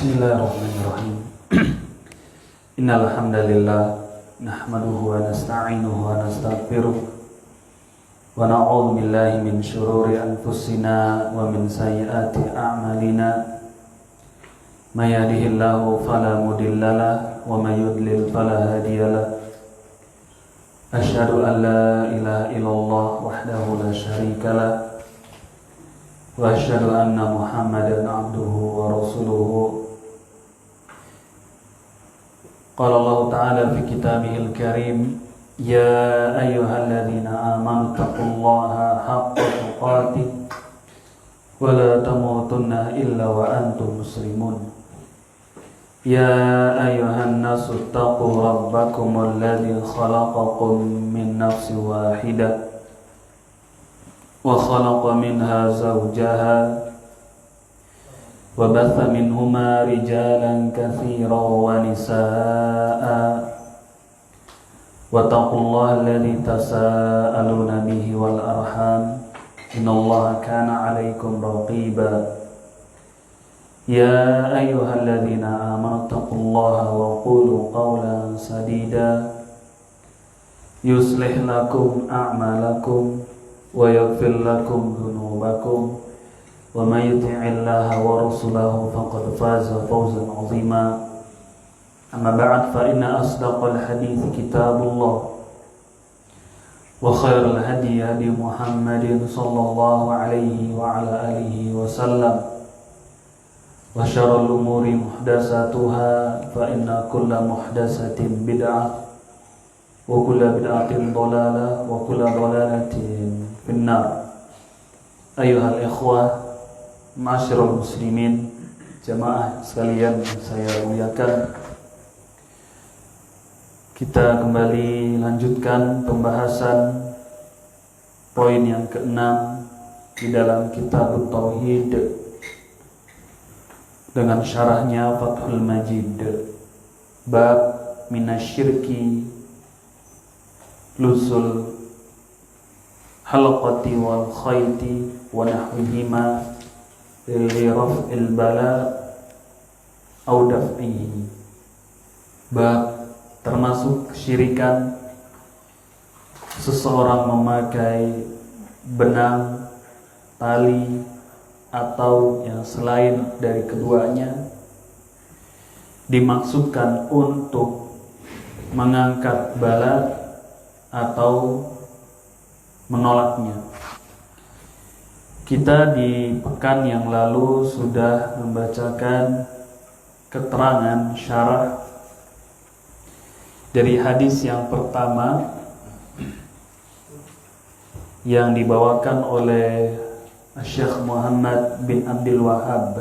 Bismillahirrahmanirrahim. Innal hamdalillah nahmaduhu wa nasta'inuhu wa nastaghfiruh wa na'udzu billahi min shururi anfusina wa min sayyiati a'malina. May yahdihillahu fala mudilla lahu wa may yudlil fala hadiya lahu. Asyhadu an la ilaha illallah wahdahu la syarika lahu wa asyhadu anna Muhammadan abduhu wa rasuluhu. Qala Allah Ta'ala fi kitabihil karim, ya ayyuhalladzina amanu taqullaha haqqa tuqatih wa la tamutunna illa wa antum muslimun. Ya ayyuhan nasu taqu rabbakumul ladzi khalaqakum min nafsin wahidah wa khalaqa minha zawjaha wa batha minhuma rijalan katsiran wa nisaa'a wa taqullaha alladzi tasaaluna bihi wal arham innallaha kana 'alaikum raqiba. Ya ayyuhalladzina amanu taqullaha wa qulu qawlan sadida yuslih lakum a'malakum wa yaghfir lakum dhunubakum wa may yuti'illaha wa rasulahu faqad faza fawzan 'azima. Amma ba'd, fa inna asdaqal hadithi kitabullah wa khairal hadi hadi Muhammadin sallallahu alaihi wa ala alihi wa sallam wa syarrul umuri muhdatsatuha fa inna kulla muhdatsatin bid'ah wa kulla bid'atin dhalalah wa kulla dhalalatin finnar. Ayyuhal ikhwah, ma'asyiral muslimin, jamaah sekalian yang saya muliakan, kita kembali lanjutkan pembahasan poin yang ke-6 di dalam kitab Tauhid dengan syarahnya Fathul Majid, bab minasyirki lusul halqati wal khayti wa nahwihima li raf'il bala au daf'ihi. Bab termasuk kesyirikan seseorang memakai benang, tali atau yang selain dari keduanya dimaksudkan untuk mengangkat bala atau menolaknya. Kita di pekan yang lalu sudah membacakan keterangan syarah dari hadis yang pertama yang dibawakan oleh Syekh Muhammad bin Abdul Wahhab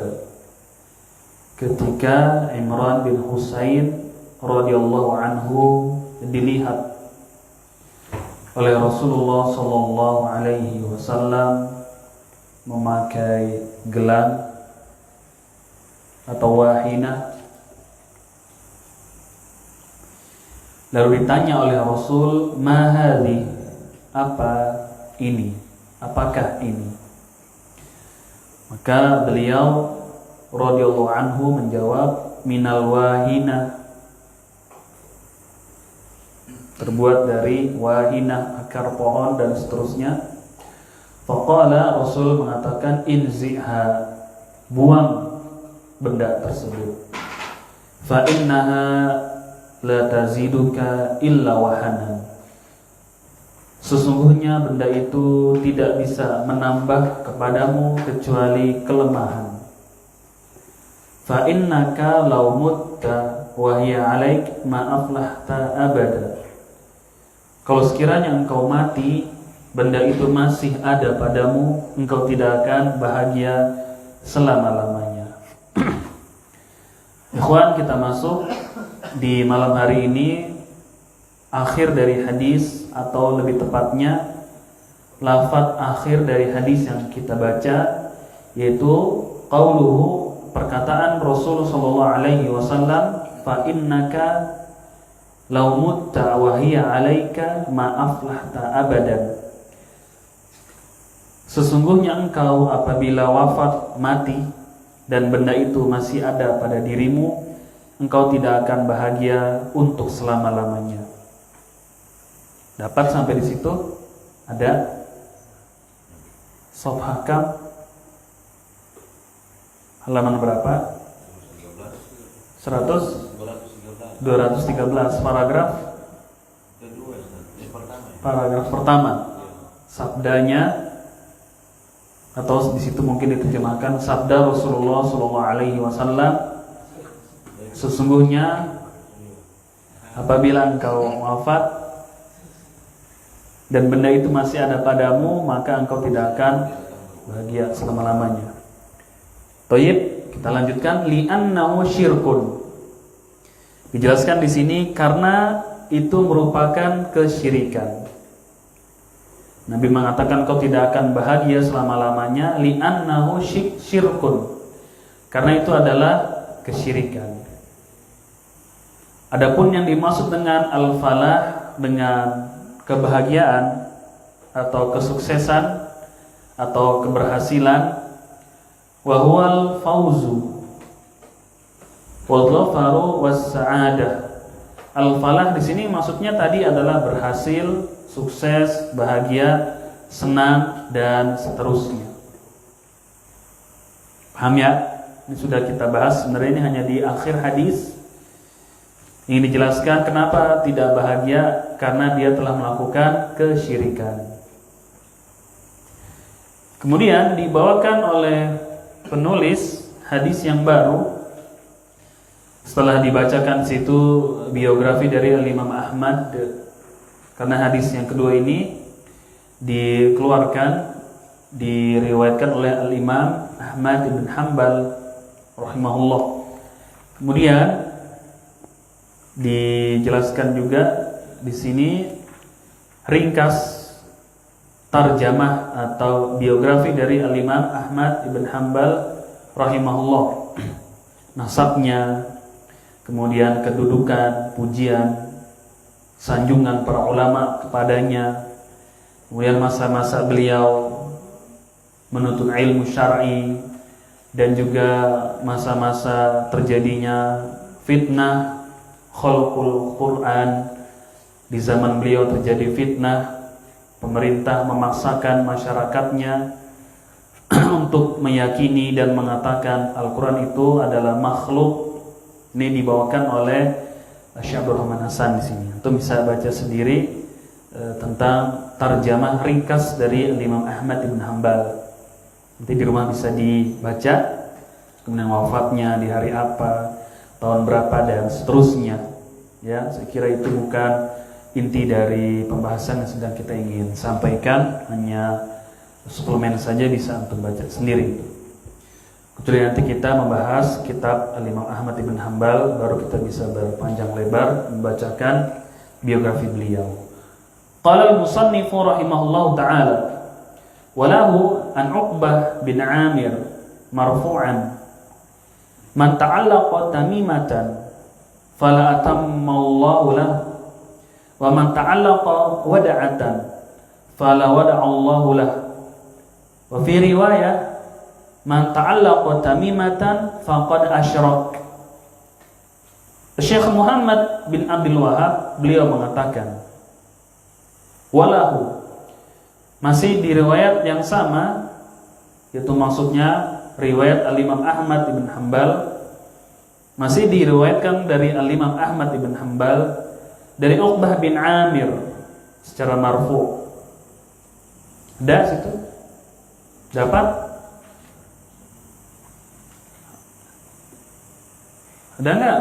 ketika Imran bin Husain radhiyallahu anhu dilihat oleh Rasulullah sallallahu alaihi wasallam memakai gelang atau wahinah. Lalu ditanya oleh Rasul, ma hadhi, apa ini? Apakah ini? Maka beliau radhiyallahu anhu menjawab, minal wahina, terbuat dari wahinah, akar pohon dan seterusnya. Faqala, Rasul mengatakan, inziha, buang benda tersebut. Fa innaha la taziduka illa wahanan, sesungguhnya benda itu tidak bisa menambah kepadamu kecuali kelemahan. Fa innaka law mutta wa hiya 'alaik ma aflahta abada, kalau sekiranya engkau mati, benda itu masih ada padamu, engkau tidak akan bahagia selama-lamanya. Ikhwan, kita masuk di malam hari ini akhir dari hadis, atau lebih tepatnya lafaz akhir dari hadis yang kita baca, yaitu qauluhu, perkataan Rasul sallallahu alaihi wasallam, fa innaka law mutta wa hiya 'alaika ma aflahta abadan, sesungguhnya engkau apabila wafat mati dan benda itu masih ada pada dirimu, engkau tidak akan bahagia untuk selama-lamanya. Dapat sampai di situ? Ada? Shaf Hakam halaman berapa? 213 paragraf pertama. Sabdanya, atau di situ mungkin diterjemahkan sabda Rasulullah SAW, sesungguhnya apabila engkau wafat dan benda itu masih ada padamu, maka engkau tidak akan bahagia selama-lamanya. Thayyib, kita lanjutkan. Li'annahu syirkun. Dijelaskan di sini karena itu merupakan kesyirikan. Nabi mengatakan kau tidak akan bahagia selama-lamanya, li'annahu syirkun. Karena itu adalah kesyirikan. Adapun yang dimaksud dengan al-falah, dengan kebahagiaan atau kesuksesan atau keberhasilan, wa huwal fauzu wal dhafaru was sa'adah. Al-falah di sini maksudnya tadi adalah berhasil, sukses, bahagia, senang dan seterusnya. Paham ya? Ini sudah kita bahas. Sebenarnya ini hanya di akhir hadis. Ini dijelaskan kenapa tidak bahagia, karena dia telah melakukan kesyirikan. Kemudian dibawakan oleh penulis hadis yang baru. Setelah dibacakan situ biografi dari Imam Ahmad, karena hadis yang kedua ini dikeluarkan, diriwayatkan oleh Al-Imam Ahmad bin Hanbal rahimahullah. Kemudian dijelaskan juga di sini ringkas tarjamah atau biografi dari Al-Imam Ahmad bin Hanbal rahimahullah. Nasabnya, kemudian kedudukan, pujian, sanjungan para ulama kepadanya, kemudian masa-masa beliau menuntut ilmu syar'i, dan juga masa-masa terjadinya fitnah khalqul Quran. Di zaman beliau terjadi fitnah, pemerintah memaksakan masyarakatnya untuk meyakini dan mengatakan Al-Quran itu adalah makhluk. Ini dibawakan oleh Syekh Abdul Rahman Hasan di sini. Untuk bisa baca sendiri tentang tarjamah ringkas dari Imam Ahmad bin Hanbal. Nanti di rumah bisa dibaca. Kemudian wafatnya di hari apa, tahun berapa dan seterusnya. Ya, saya kira itu bukan inti dari pembahasan yang sedang kita ingin sampaikan, hanya suplemen saja, bisa untuk baca sendiri. Kecuali nanti kita membahas kitab Al-Imam Ahmad bin Hanbal, baru kita bisa berpanjang lebar membacakan biografi beliau. Qala al-musannifu rahimahullahu ta'ala, walahu an Uqbah bin Amir marfu'an, man ta'allaqa tamimatan fala atammallahu lahu, wa man ta'allaqa wada'atan fala wada'allahu lahu. Wa fi riwayah, man ta'allaqa tamimatan faqad asyrak. Syekh Muhammad bin Abdul Wahhab beliau mengatakan, walahu, masih di riwayat yang sama, yaitu maksudnya riwayat Al-Imam Ahmad bin Hanbal, masih diriwayatkan dari Al-Imam Ahmad bin Hanbal dari Uqbah bin Amir secara marfu'. Ada situ? Dapat? Ada enggak?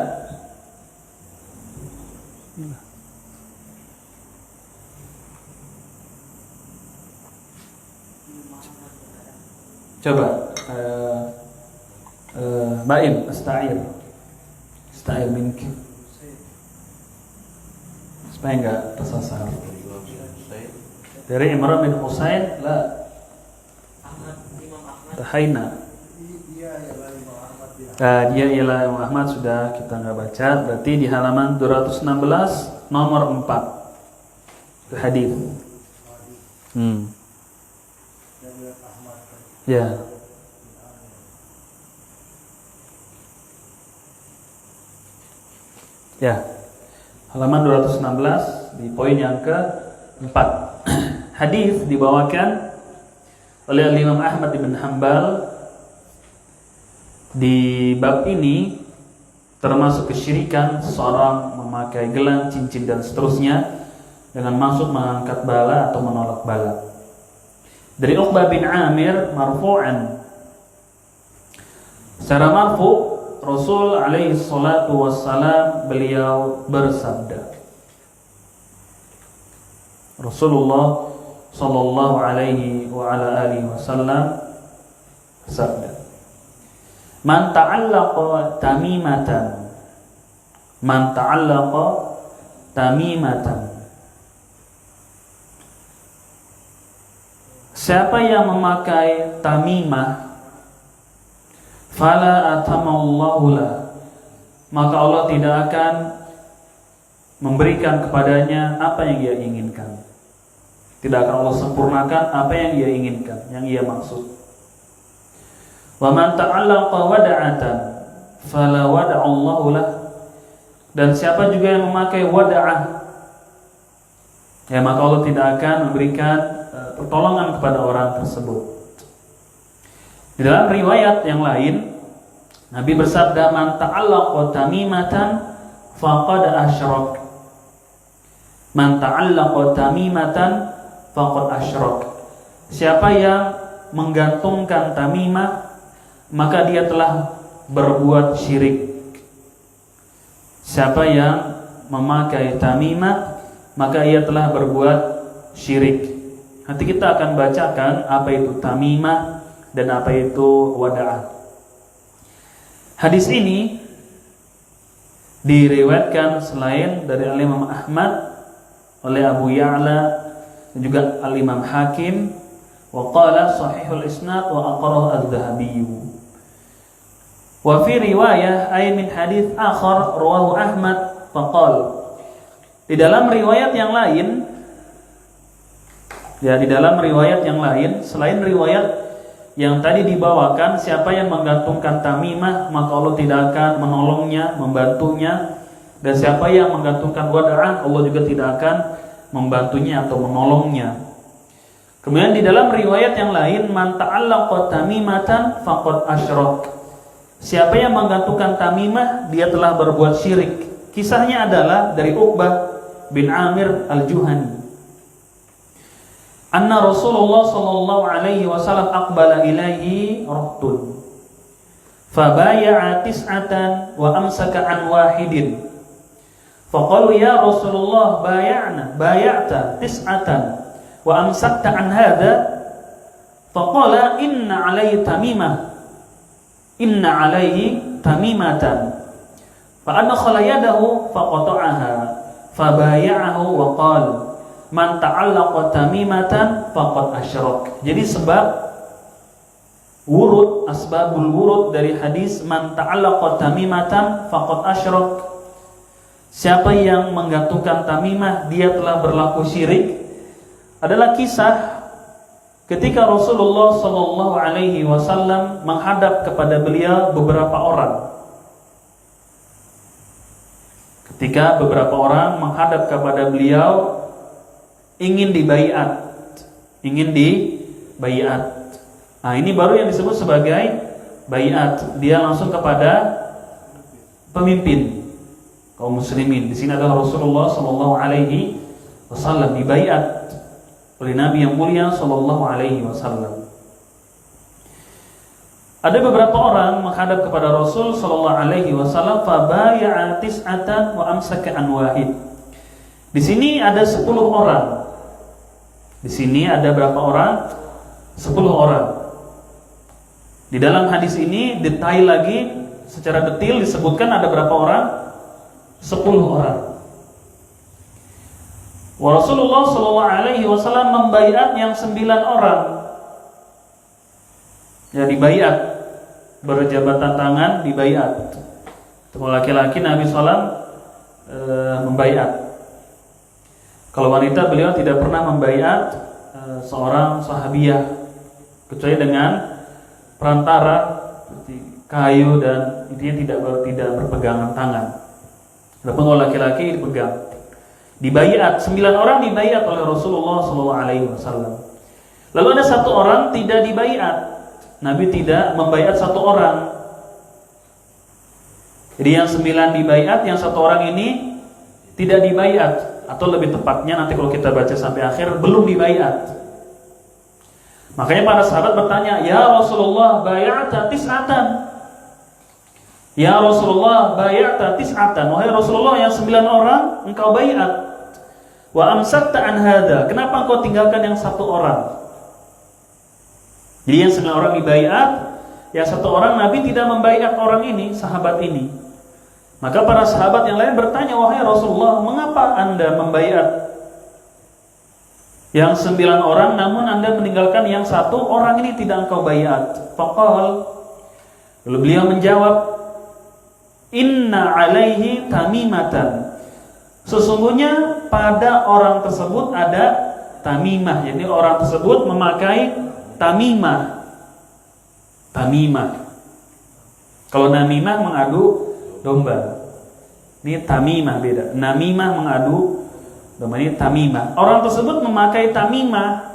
Coba Baim, Asta'ir minki, supaya enggak tersasar. Dari Imran bin Husain, la Tahaina. Dia ialah Imam Ahmad, sudah kita enggak baca. Berarti di halaman 216 nomor 4 hadis. Ya. Ya, halaman 216 di poin yang keempat. Hadis dibawakan oleh Imam Ahmad bin Hanbal di bab ini, termasuk kesyirikan seseorang memakai gelang, cincin dan seterusnya dengan maksud mengangkat bala atau menolak bala. Dari Uqbah bin Amir marfu'an, secara marfu' Rasul alaihi salatu wassalam beliau bersabda, Rasulullah sallallahu alaihi wa ala alihi wasallam bersabda, Man ta'allaqa tamimatan, Man ta'allaqa tamimatan, siapa yang memakai tamimah, fala atamallahu lah, maka Allah tidak akan memberikan kepadanya apa yang ia inginkan. Tidak akan Allah sempurnakan apa yang ia inginkan, yang ia maksud. Wa man ta'allaqa wada'atan fala wada'allahu lah, dan siapa juga yang memakai wada'ah, ya maka Allah tidak akan memberikan pertolongan kepada orang tersebut. Di dalam riwayat yang lain, Nabi bersabda, Man ta'allaqa tamimatan faqad asyrak. Man ta'allaqa tamimatan faqad asyrak. Siapa yang menggantungkan tamimah, maka dia telah berbuat syirik. Siapa yang memakai tamimah, maka ia telah berbuat syirik. Nanti kita akan bacakan apa itu tamimah dan apa itu wada'ah. Hadis ini diriwayatkan selain dari Imam Ahmad oleh Abu Ya'la dan juga Al-Imam Hakim, wa qala sahihul isnad wa aqrahu az-Zahabi. Wa fi riwayah ay min hadits akhar rawahu Ahmad faqala, di dalam riwayat yang lain, ya di dalam riwayat yang lain selain riwayat yang tadi dibawakan, siapa yang menggantungkan tamimah maka Allah tidak akan menolongnya, membantunya, dan siapa yang menggantungkan wada'ah, Allah juga tidak akan membantunya atau menolongnya. Kemudian di dalam riwayat yang lain, man ta'allaqa tamimatan faqad asyrak, siapa yang menggantungkan tamimah dia telah berbuat syirik. Kisahnya adalah dari Uqbah bin Amir al-Juhani. Anna Rasulullah sallallahu alaihi wasallam aqbala ilaihi rahtun fabaya'a tis'atan wa amsaka an wahidin faqalu ya Rasulullah baya'ta tis'atan wa amsakta an hadha faqala inna alaihi tamimatan fa adkhala yadahu faqata'aha fabaya'ahu wa qala Man ta'allaqa tamimatan faqad asyrak. Jadi asbabul wurud dari hadis man ta'allaqa tamimatan faqad asyrak, siapa yang menggantungkan tamimah dia telah berlaku syirik, adalah kisah ketika Rasulullah sallallahu alaihi wasallam menghadap kepada beliau beberapa orang. Ketika beberapa orang menghadap kepada beliau ingin dibaiat. Nah, ini baru yang disebut sebagai baiat. Dia langsung kepada pemimpin kaum muslimin. Di sini adalah Rasulullah sallallahu alaihi wasallam dibaiat oleh Nabi yang mulia sallallahu alaihi wasallam. Ada beberapa orang menghadap kepada Rasul sallallahu alaihi wasallam, fa bai'a tis'atan wa amsaka an wahid. Di sini ada 10 orang. Di sini ada berapa orang? 10 orang. Di dalam hadis ini detail lagi, secara detail disebutkan ada berapa orang? 10 orang. Wa Rasulullah sallallahu alaihi wasallam membaiat yang 9 orang. Ya, dibaiat, berjabatan tangan dibaiat. Untuk laki-laki Nabi sallallahu membaiat. Kalau wanita beliau tidak pernah membaiat seorang sahabiyah kecuali dengan perantara seperti kayu dan intinya tidak berpegangan tangan. Adapun kalau laki-laki dipegang. Dibaiat, 9 orang dibaiat oleh Rasulullah SAW. Lalu ada 1 orang tidak dibaiat. Nabi tidak membaiat 1 orang. Jadi yang 9 dibaiat, yang 1 orang ini tidak dibaiat, atau lebih tepatnya nanti kalau kita baca sampai akhir belum dibaiat. Makanya para sahabat bertanya, "Ya Rasulullah, bay'ata tis'atan." Ya Rasulullah, bay'ata tis'atan. Wahai Rasulullah, yang 9 orang engkau baiat. Wa amsakta an hadza. Kenapa engkau tinggalkan yang 1 orang? Jadi yang 9 orang dibaiat, yang 1 orang Nabi tidak membaiat orang ini, sahabat ini. Maka para sahabat yang lain bertanya, "Wahai Rasulullah, mengapa Anda membaiat yang 9 orang, namun Anda meninggalkan yang 1 orang ini tidak engkau baiat?" Faqal, lalu beliau menjawab, "Inna alaihi tamimatan." Sesungguhnya pada orang tersebut ada tamimah. Jadi orang tersebut memakai tamimah. Tamimah. Kalau namimah mengadu domba. Ini tamimah beda. Namimah mengadu domba, ini tamimah. Orang tersebut memakai tamimah.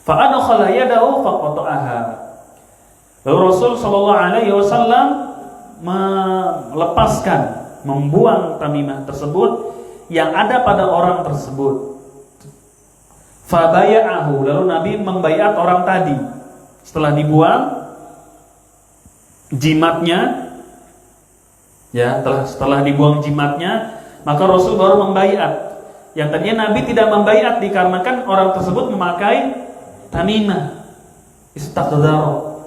Fa adkhala yadahu faqata'aha. Lalu Rasul sallallahu alaihi wasallam melepaskan, membuang tamimah tersebut yang ada pada orang tersebut. Fa baya'ahu. Lalu Nabi membaiat orang tadi. Setelah dibuang jimatnya, ya, setelah dibuang jimatnya, maka Rasul baru membaiat. Yang tadinya Nabi tidak membaiat dikarenakan orang tersebut memakai tamimah. Istaqdara,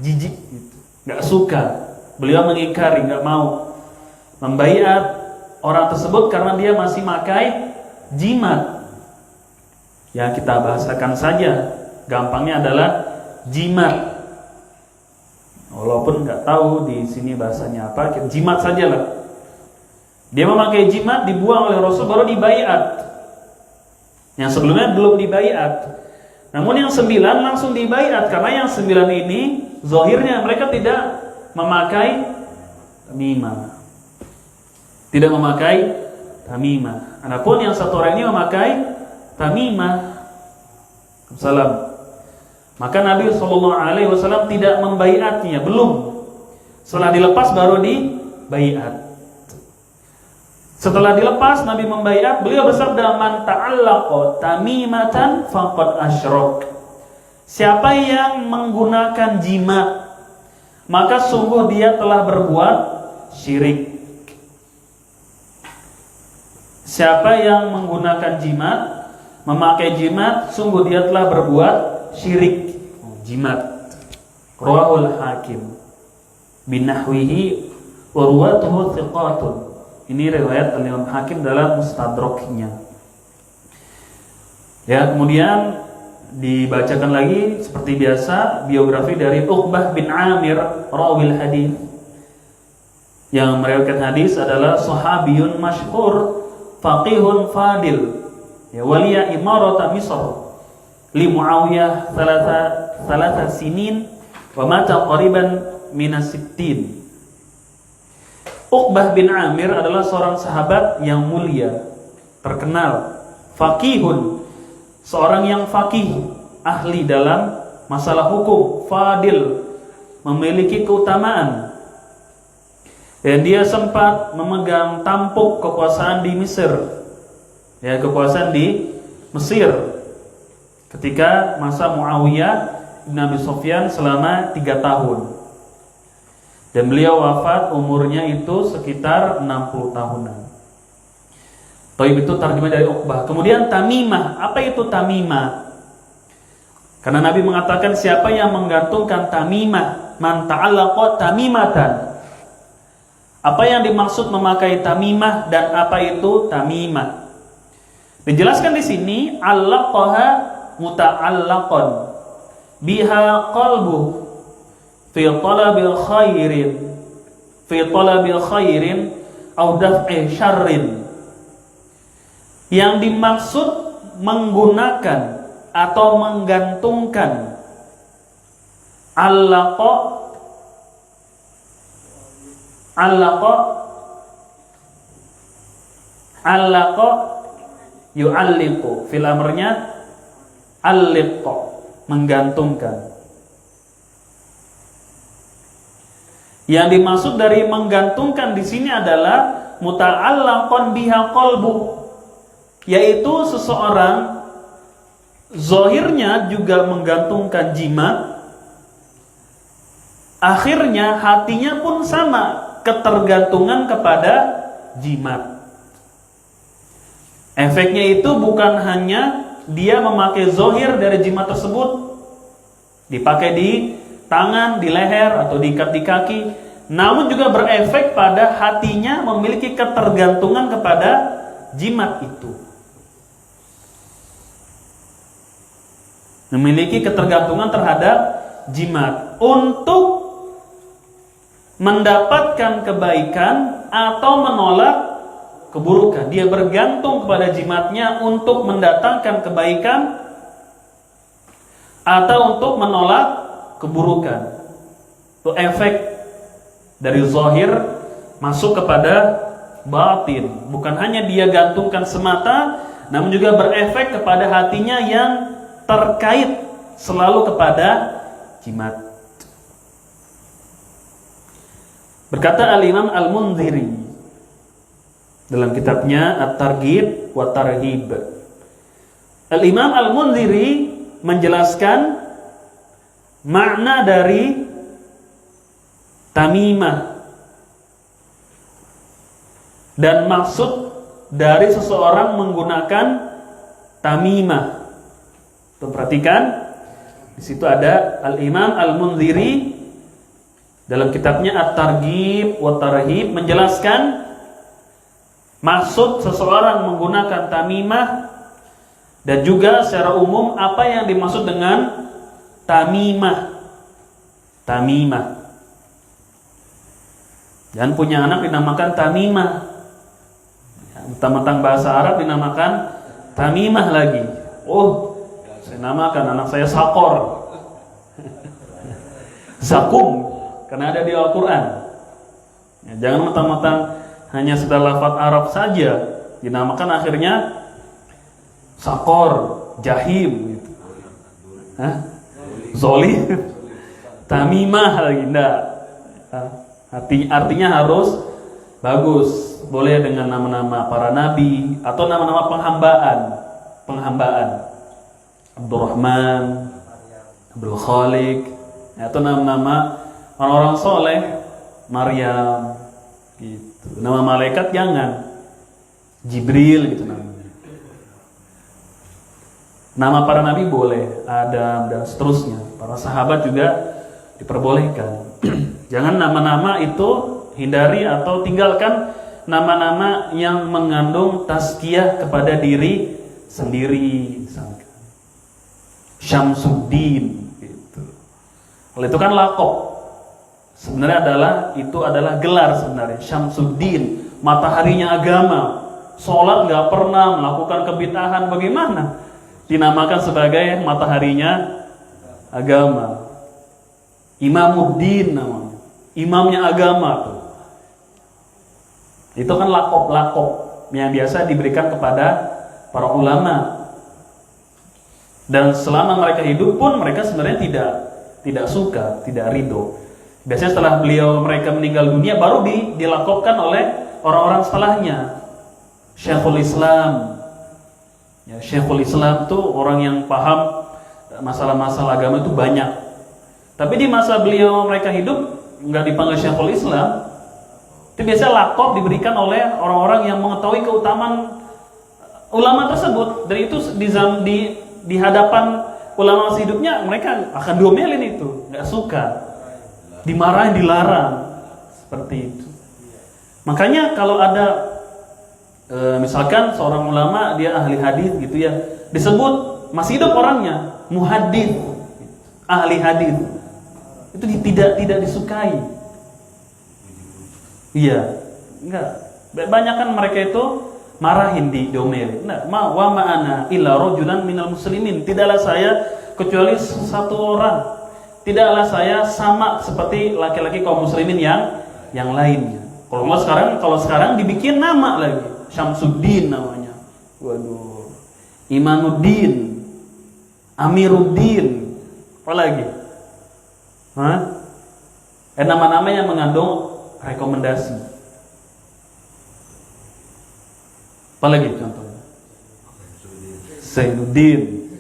jijik gitu, enggak suka. Beliau mengingkari, enggak mau membaiat orang tersebut karena dia masih memakai jimat. Ya, kita bahasakan saja, gampangnya adalah jimat. Walaupun nggak tahu di sini bahasanya apa, jimat sajalah. Dia memakai jimat, dibuang oleh Rasul, baru dibaiat. Yang sebelumnya belum dibaiat. Namun yang 9 langsung dibaiat, karena yang 9 ini zahirnya mereka tidak memakai tamimah. Tidak memakai tamimah. Adapun yang 1 orang ini memakai tamimah. Salam. Maka Nabi SAW tidak membaiatnya, belum. Setelah dilepas baru dibaiat. Setelah dilepas Nabi membaiat, beliau bersabda, "Man ta'allaqa tamimatan faqad asyrak." Siapa yang menggunakan jimat, maka sungguh dia telah berbuat syirik. Siapa yang menggunakan jimat, memakai jimat, sungguh dia telah berbuat syirik. Jimat. Rawahul Hakim binahwihi wa ruwatuhu thiqatun. Ini riwayat Imam Hakim dalam Mustadraknya. Ya, kemudian dibacakan lagi seperti biasa biografi dari Uqbah bin Amir rawil hadis. Yang meriwayatkan hadis adalah sahabiyun masyhur, faqihun fadil, ya, waliya imarata Misr li Muawiyah salasa sinin wa mata qariban minas sittin. Uqbah bin Amir adalah seorang sahabat yang mulia, terkenal, faqihun, seorang yang faqih, ahli dalam masalah hukum, fadil, memiliki keutamaan. Dan dia sempat memegang tampuk kekuasaan di Mesir. Ya, kekuasaan di Mesir ketika masa Muawiyah bin Abi Sufyan selama 3 tahun. Dan beliau wafat umurnya itu sekitar 60 tahunan. Taib itu terjemah dari Uqbah. Kemudian tamimah. Apa itu tamimah? Karena Nabi mengatakan siapa yang menggantungkan tamimah, man ta'allaqa tamimatan. Apa yang dimaksud memakai tamimah dan apa itu tamimah? Dijelaskan di sini, allaqaha muta'allaqan biha qalbu fi talabil khairin au daf'i syarrin. Yang dimaksud menggunakan atau menggantungkan allaqa Allaqa yu'alliqu, fil amrnya alliqa, menggantungkan. Yang dimaksud dari menggantungkan di sini adalah muta'allaqan biha qalbu, yaitu seseorang zahirnya juga menggantungkan jimat, akhirnya hatinya pun sama, ketergantungan kepada jimat. Efeknya itu bukan hanya dia memakai zahir dari jimat tersebut, dipakai di tangan, di leher, atau diikat di kaki, namun juga berefek pada hatinya memiliki ketergantungan kepada jimat itu. Memiliki ketergantungan terhadap jimat untuk mendapatkan kebaikan atau menolak keburukan. Dia bergantung kepada jimatnya untuk mendatangkan kebaikan atau untuk menolak keburukan. Itu efek dari zahir masuk kepada batin. Bukan hanya dia gantungkan semata, namun juga berefek kepada hatinya yang terkait selalu kepada jimat. Berkata Al-Imam Al-Mundhiri dalam kitabnya At-Targhib wa Tarhib, Al-Imam Al-Mundhiri menjelaskan makna dari tamimah dan maksud dari seseorang menggunakan tamimah. Tuh, perhatikan di situ ada Al-Imam Al-Mundhiri dalam kitabnya At-Targhib wa Tarhib menjelaskan maksud seseorang menggunakan tamimah dan juga secara umum apa yang dimaksud dengan tamimah. Tamimah. Dan punya anak dinamakan tamimah. Mentang-mentang bahasa Arab dinamakan tamimah lagi. Oh, saya namakan anak saya Sakor. Zakum, karena ada di Al-Quran. Ya, jangan mentang-mentang hanya sekedar lafaz Arab saja dinamakan akhirnya Sakor, Jahim gitu. Zolim, tamimah lagi enggak. Artinya harus bagus. Boleh dengan nama-nama para nabi atau nama-nama penghambaan. Abdurrahman, Abdul Khaliq, atau nama-nama orang-orang soleh, Maryam gitu. Nama malaikat jangan Jibril gitu namanya. Nama para nabi boleh, Adam dan seterusnya. Para sahabat juga diperbolehkan. Jangan nama-nama itu hindari atau tinggalkan nama-nama yang mengandung tazkiyah kepada diri sendiri, misalkan Syamsuddin gitu. Kalau itu kan laqab. Sebenarnya itu adalah gelar sebenarnya. Syamsuddin, mataharinya agama. Sholat nggak pernah, melakukan kebid'ahan, bagaimana dinamakan sebagai mataharinya agama? Imamuddin namanya, imamnya agama tuh. Itu kan laqab yang biasa diberikan kepada para ulama. Dan selama mereka hidup pun mereka sebenarnya tidak suka, tidak ridho. Biasanya setelah mereka meninggal dunia baru dilaqabkan oleh orang-orang setelahnya. Syekhul Islam. Ya, Syekhul Islam tuh orang yang paham masalah-masalah agama itu banyak. Tapi di masa mereka hidup nggak dipanggil Syekhul Islam. Itu biasanya laqab diberikan oleh orang-orang yang mengetahui keutamaan ulama tersebut. Dan itu di hadapan ulama masih hidupnya mereka akan diomelin itu, nggak suka, dimarahin, dilarang, seperti itu. Makanya kalau ada misalkan seorang ulama dia ahli hadis gitu ya, disebut masih hidup orangnya muhaddits, ahli hadis, itu tidak disukai. Iya, enggak. Banyak kan mereka itu marahin di domel. Nah, wa ma'ana illa rajulan minal muslimin. Tidaklah saya kecuali satu orang. Tidaklah saya sama seperti laki-laki kaum muslimin yang lainnya. Kalau sekarang dibikin nama lagi, Syamsuddin namanya. Waduh. Imanuddin, Amiruddin, apa lagi? Nama-nama yang mengandung rekomendasi. Apa lagi contohnya? Zainuddin,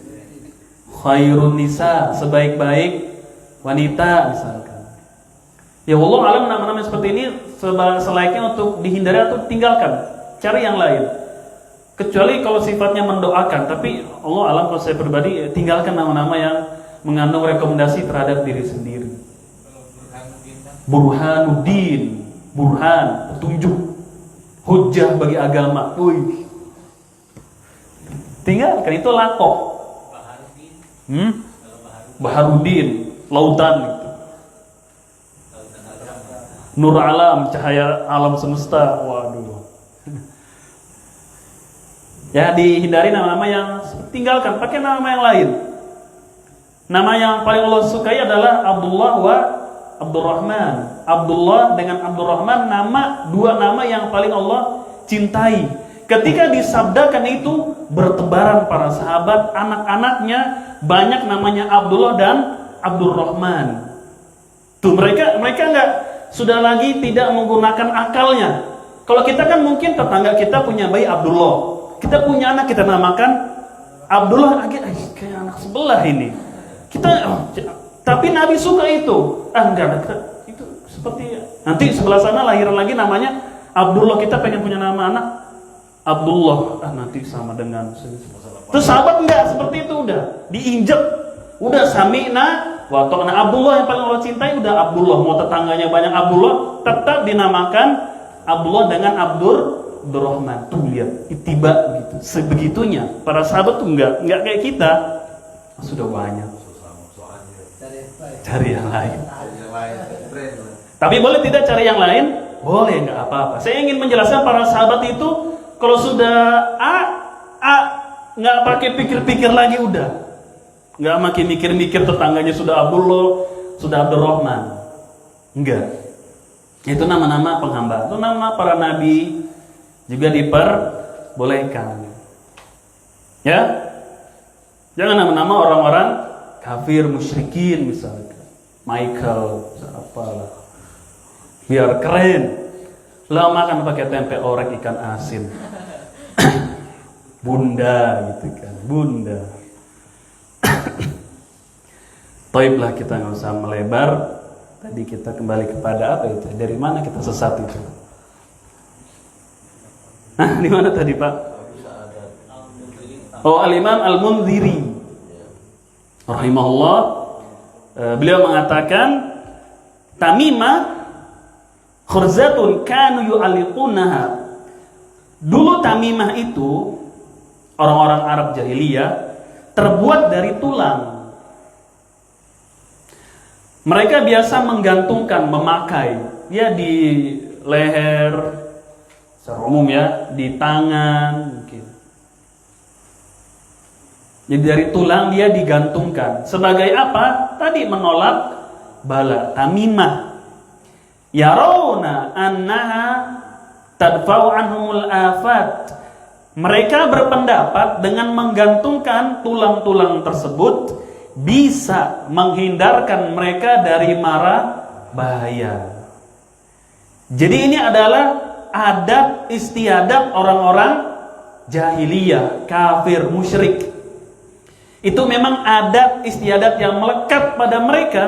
Khairun Nisa, sebaik-baik wanita misalkan. Ya Allah alam, nama-nama seperti ini selayaknya untuk dihindari atau tinggalkan, cari yang lain. Kecuali kalau sifatnya mendoakan, tapi Allah alam kalau saya pribadi tinggalkan nama-nama yang mengandung rekomendasi terhadap diri sendiri. Burhanuddin, burhan, petunjuk, hujjah bagi agama. Wih. Tinggalkan, itu lakoh. Baharuddin, lautan itu. Nur alam, cahaya alam semesta. Waduh. Ya, dihindari nama-nama yang tinggalkan, pakai nama yang lain. Nama yang paling Allah sukai adalah Abdullah wa Abdurrahman. Abdullah dengan Abdurrahman, dua nama yang paling Allah cintai. Ketika disabdakan itu, bertebaran para sahabat, anak-anaknya banyak namanya Abdullah dan Abdurrahman. Tuh mereka nggak sudah lagi tidak menggunakan akalnya. Kalau kita kan mungkin tetangga kita punya bayi Abdullah, kita punya anak kita namakan Abdullah, kayak anak sebelah ini. Tapi Nabi suka itu. Enggak, itu seperti nanti sebelah sana lahiran lagi namanya Abdullah, kita pengen punya nama anak Abdullah, nanti sama dengan. Terus sahabat enggak seperti itu, udah diinjek, udah sami'na wa ta'na. Abdullah yang paling Allah cintai udah Abdullah. Mau tetangganya banyak Abdullah, tetap dinamakan Abdullah dengan Abdurrahman. Tuh lihat, itiba gitu. Sebegitunya. Para sahabat tuh enggak kayak kita. Sudah banyak. Cari yang lain. Tapi boleh tidak cari yang lain? Boleh, enggak apa-apa. Saya ingin menjelaskan para sahabat itu kalau sudah nggak pakai pikir-pikir lagi, udah nggak makin mikir-mikir tetangganya sudah Abdullah, sudah Abdurrahman. Enggak. Itu nama-nama penghamba. Itu nama para nabi juga diperbolehkan. Ya, jangan nama-nama orang-orang kafir, musyrikin misalnya. Michael, apalah. Biar keren. Lah makan pakai tempe orek ikan asin. Bunda gitu kan, Bunda. Toiblah, kita nggak usah melebar. Tadi kita kembali kepada apa itu? Dari mana kita sesat itu? Di mana tadi Pak? Oh, Al-Imam Al-Munziri rahimahullah, beliau mengatakan Tamimah khurzatun kanu yu'alliqunaha. Dulu Tamimah itu orang-orang Arab jahiliyah terbuat dari tulang. Mereka biasa menggantungkan, memakai ya di leher secara umum ya, di tangan mungkin. Jadi dari tulang dia digantungkan. Sebagai apa? Tadi menolak bala. Tamimah. Yarawna annaha tadfa'u anhumul afat. Mereka berpendapat dengan menggantungkan tulang-tulang tersebut bisa menghindarkan mereka dari mara bahaya. Jadi ini adalah adat istiadat orang-orang jahiliyah, kafir, musyrik. Itu memang adat istiadat yang melekat pada mereka.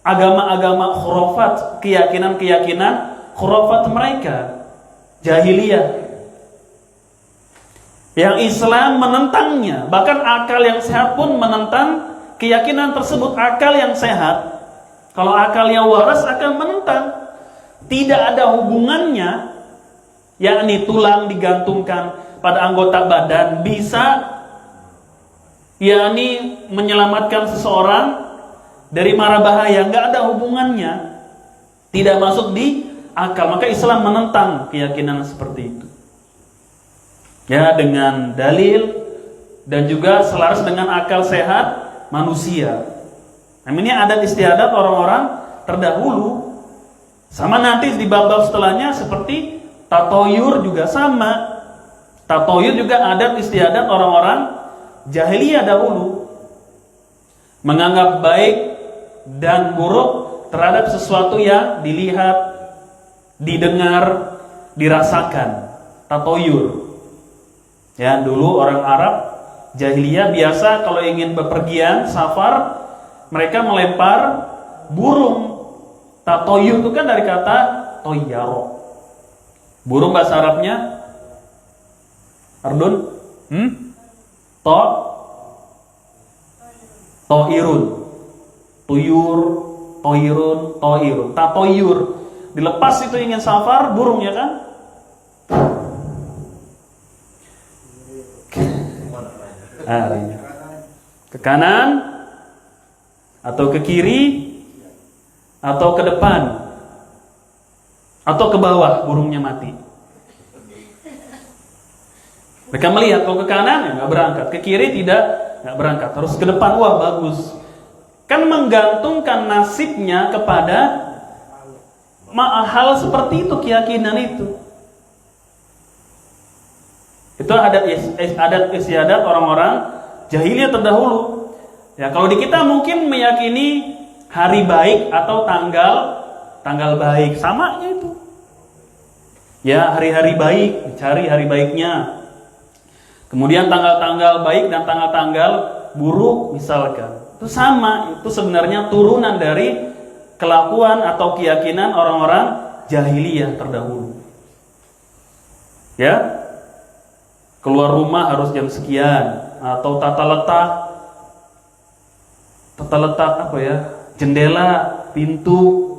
Agama-agama khurafat, keyakinan-keyakinan khurafat mereka jahiliyah. Yang Islam menentangnya, bahkan akal yang sehat pun menentang keyakinan tersebut. Akal yang sehat, kalau akal yang waras akan menentang. Tidak ada hubungannya, yakni tulang digantungkan pada anggota badan bisa yakni menyelamatkan seseorang dari mara bahaya. Nggak ada hubungannya, tidak masuk di akal. Maka Islam menentang keyakinan seperti itu. Ya, dengan dalil dan juga selaras dengan akal sehat manusia. Ini adat istiadat orang-orang terdahulu. Sama nanti di bab-bab setelahnya seperti Tatoyur juga sama. Tatoyur juga adat istiadat orang-orang jahiliyah dahulu. Menganggap baik dan buruk terhadap sesuatu yang dilihat, didengar, dirasakan. Tatoyur. Ya, dulu orang Arab jahiliyah biasa kalau ingin bepergian, safar, mereka melempar burung. Tatoyur itu kan dari kata toyaro. Burung bahasa Arabnya Ardun? Toirun. Tuyur, toirun, toirun. Tatoyur. Dilepas itu ingin safar, burung ya kan? Ke kanan atau ke kiri atau ke depan atau ke bawah, burungnya mati. Mereka melihat kalau ke kanan ya nggak berangkat, ke kiri nggak berangkat, terus ke depan, wah bagus. Kan menggantungkan nasibnya kepada hal seperti itu, keyakinan itu. Itu adat istiadat orang-orang jahiliyah terdahulu. Ya, kalau di kita mungkin meyakini hari baik atau tanggal baik, samanya itu. Ya, hari-hari baik, dicari hari baiknya. Kemudian tanggal-tanggal baik dan tanggal-tanggal buruk misalkan. Itu sama, itu sebenarnya turunan dari kelakuan atau keyakinan orang-orang jahiliyah terdahulu. Ya. Keluar rumah harus jam sekian, atau tata letak apa ya? Jendela, pintu,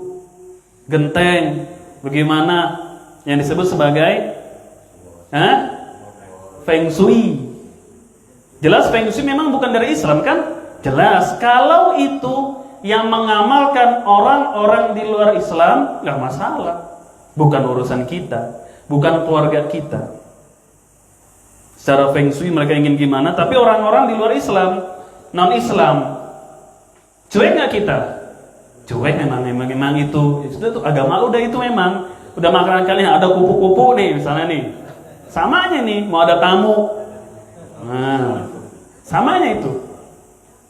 genteng, bagaimana yang disebut sebagai Feng Shui. Jelas Feng Shui memang bukan dari Islam kan? Jelas. Kalau itu yang mengamalkan orang-orang di luar Islam, nggak masalah. Bukan urusan kita, bukan keluarga kita. Secara Feng Shui mereka ingin gimana, tapi orang-orang di luar Islam, non-Islam, cuek nggak kita? Cuek memang itu agama udah itu memang. Udah makanan kalian ada kupu-kupu nih misalnya nih. Samanya nih, mau ada tamu. Nah, samanya itu.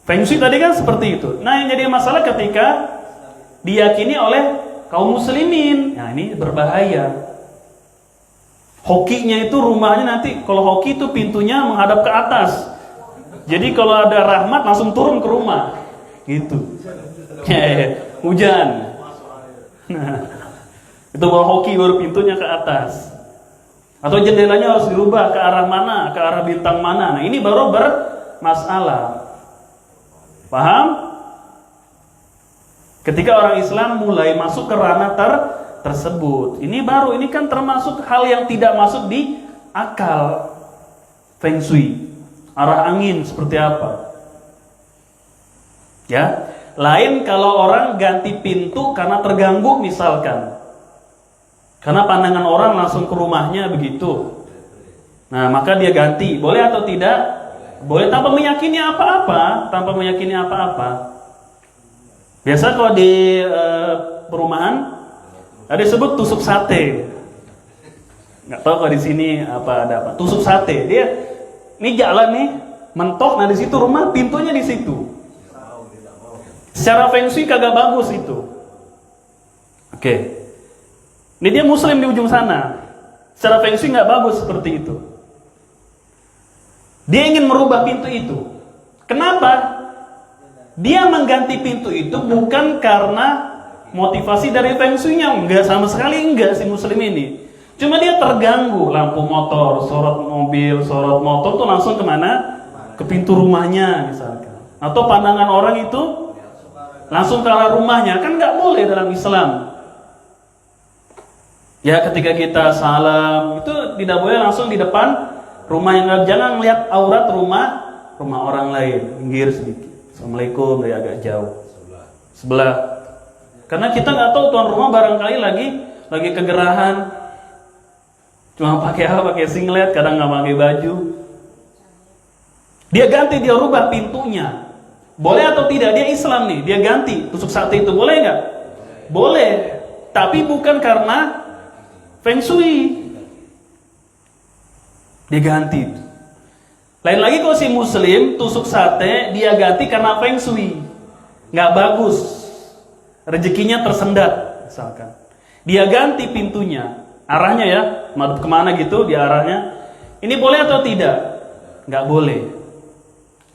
Feng Shui tadi kan seperti itu. Nah, yang jadi masalah ketika diyakini oleh kaum muslimin. Nah, ini berbahaya. Hokinya itu rumahnya nanti, kalau hoki itu pintunya menghadap ke atas. Jadi kalau ada rahmat langsung turun ke rumah. Gitu. Hujan. Nah, itu bawa hoki baru pintunya ke atas. Atau jendelanya harus dirubah ke arah mana, ke arah bintang mana. Nah, ini baru bermasalah. Paham? Ketika orang Islam mulai masuk ke ranah tersebut, ini kan termasuk hal yang tidak masuk di akal. Feng Shui, arah angin seperti apa? Ya, lain kalau orang ganti pintu karena terganggu misalkan. Karena pandangan orang langsung ke rumahnya begitu. Nah, maka dia ganti. Boleh atau tidak? Boleh tanpa meyakini apa-apa. Biasa kalau di perumahan ada disebut tusuk sate. Nggak tahu kalau di sini ada apa. Tusuk sate. Dia ini jalan nih, mentok, nah di situ rumah, pintunya di situ. Secara Feng Shui kagak bagus itu. Oke. Ini dia muslim di ujung sana. Secara Feng Shui nggak bagus seperti itu. Dia ingin merubah pintu itu. Kenapa? Dia mengganti pintu itu bukan karena motivasi dari Feng Shui-nya. Enggak, sama sekali enggak si muslim ini. Cuma dia terganggu. Lampu motor, sorot mobil, sorot motor tuh langsung kemana? Ke pintu rumahnya misalkan. Atau pandangan orang itu langsung ke arah rumahnya. Kan nggak boleh dalam Islam. Ya, ketika kita salam itu tidak boleh langsung di depan rumah yang jangan melihat aurat rumah orang lain, minggir sedikit. Assalamualaikum dari agak jauh. Sebelah. Karena kita nggak tahu tuan rumah barangkali lagi kegerahan. Cuma pakai singlet, kadang nggak pakai baju. Dia ganti, dia rubah pintunya. Boleh atau tidak? Dia Islam nih, dia ganti tusuk sate itu boleh nggak? Boleh. Tapi bukan karena Feng Shui. Dia ganti. Lain lagi kalau si muslim tusuk sate, dia ganti karena feng shui. Nggak bagus. Rezekinya tersendat misalkan. Dia ganti pintunya. Arahnya ya, madep kemana gitu, dia arahnya. Ini boleh atau tidak? Nggak boleh.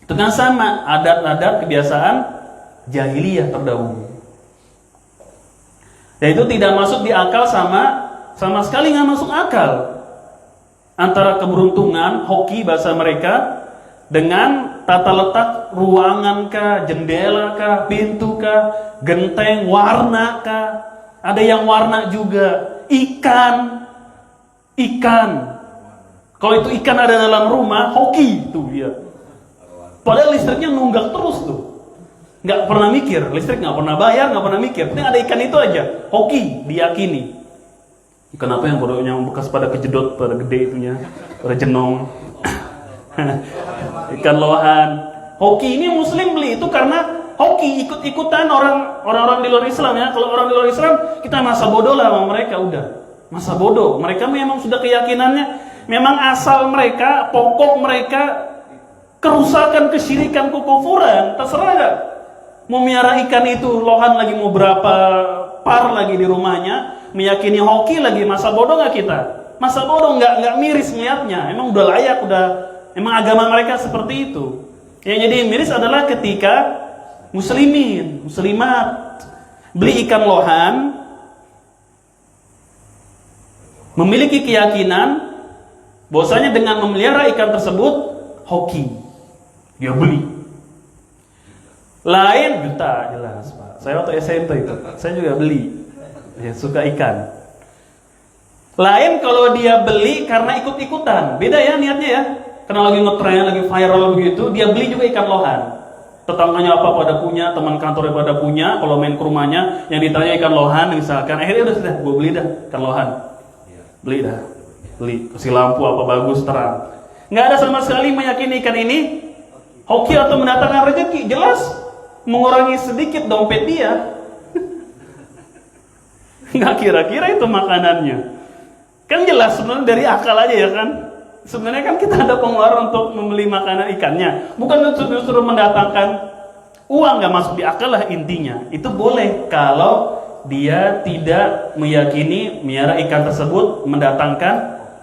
Itu kan sama, adat-adat kebiasaan jahiliyah terdahulu. Dan itu tidak masuk di akal sama sekali nggak masuk akal. Antara keberuntungan, hoki bahasa mereka, dengan tata letak ruangan kah, jendela kah, pintu kah, genteng, warna kah. Ada yang warna juga, ikan. Kalau itu ikan ada dalam rumah, hoki tuh dia. Padahal listriknya nunggak terus tuh. Nggak pernah mikir, listrik nggak pernah bayar, nggak pernah mikir. Ini ada ikan itu aja, hoki, diyakini. Kenapa yang bodohnya bekas pada kejedot, pada gede itunya, pada jenong. Ikan lohan. Hoki ini muslim beli itu karena hoki, ikut-ikutan orang-orang di luar Islam ya. Kalau orang di luar Islam, kita masa bodoh lah sama mereka, udah. Masa bodoh. Mereka memang sudah keyakinannya, memang asal mereka, pokok mereka kerusakan, kesyirikan, kekufuran. Terserah gak? Mau miara ikan itu, lohan lagi mau berapa par lagi di rumahnya, meyakini hoki lagi, masa bodoh gak kita? Masa bodoh, nggak miris melihatnya. Emang udah layak, emang agama mereka seperti itu. Yang jadi miris adalah ketika muslimat beli ikan lohan, memiliki keyakinan bahwasanya dengan memelihara ikan tersebut hoki, dia beli. Lain juta jelas Pak. Saya waktu SMP itu, saya juga beli. Ya, suka ikan. Lain kalau dia beli karena ikut-ikutan, beda ya niatnya ya. Karena lagi ngetren, lagi viral begitu, dia beli juga ikan lohan. Tetangganya apa pada punya, teman kantornya pada punya, kalau main ke rumahnya yang ditanya ikan lohan misalkan, akhirnya sudah gue beli dah ikan lohan. Beli, kasih lampu apa bagus terang. Nggak ada sama sekali meyakini ikan ini hoki atau mendatangkan rezeki, jelas mengurangi sedikit dompet dia. Nggak kira-kira itu makanannya. Kan jelas sebenarnya dari akal aja ya kan. Sebenarnya kan kita ada pengeluaran untuk membeli makanan ikannya, bukan justru mendatangkan uang. Nggak masuk di akal lah intinya. Itu boleh kalau dia tidak meyakini miara ikan tersebut mendatangkan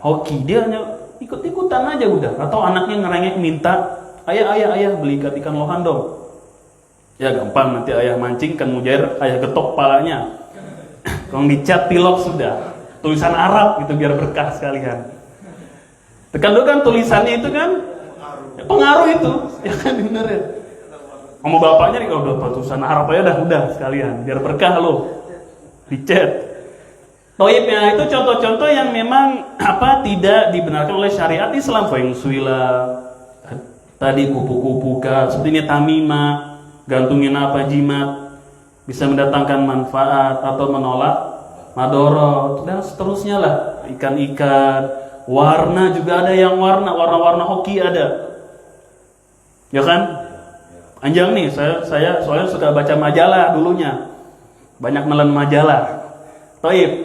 hoki. Dia hanya ikut-ikutan aja udah. Atau anaknya ngerengek minta, ayah beli ikan lohan dong. Ya gampang, nanti ayah mancing kan mujair, ayah getok palanya. Kalau dicat pilok sudah. Tulisan Arab gitu biar berkah sekalian. Tekan dulu kan tulisannya itu kan pengaruh itu, ya kan bener ya. Sama bapaknya nih kalau udah tulisan Arab aja udah sekalian biar berkah lo. Dicat. Toibnya itu contoh-contoh yang memang tidak dibenarkan oleh syariat Islam. Feng shui lah, tadi kupu-kupu kah, seperti ini tamimah, gantungin apa jimat, bisa mendatangkan manfaat atau menolak madorot dan seterusnya lah. Ikan-ikan, warna juga ada yang warna hoki ada, ya kan? Anjang nih, saya soalnya suka baca majalah dulunya, banyak nelen majalah. Taib.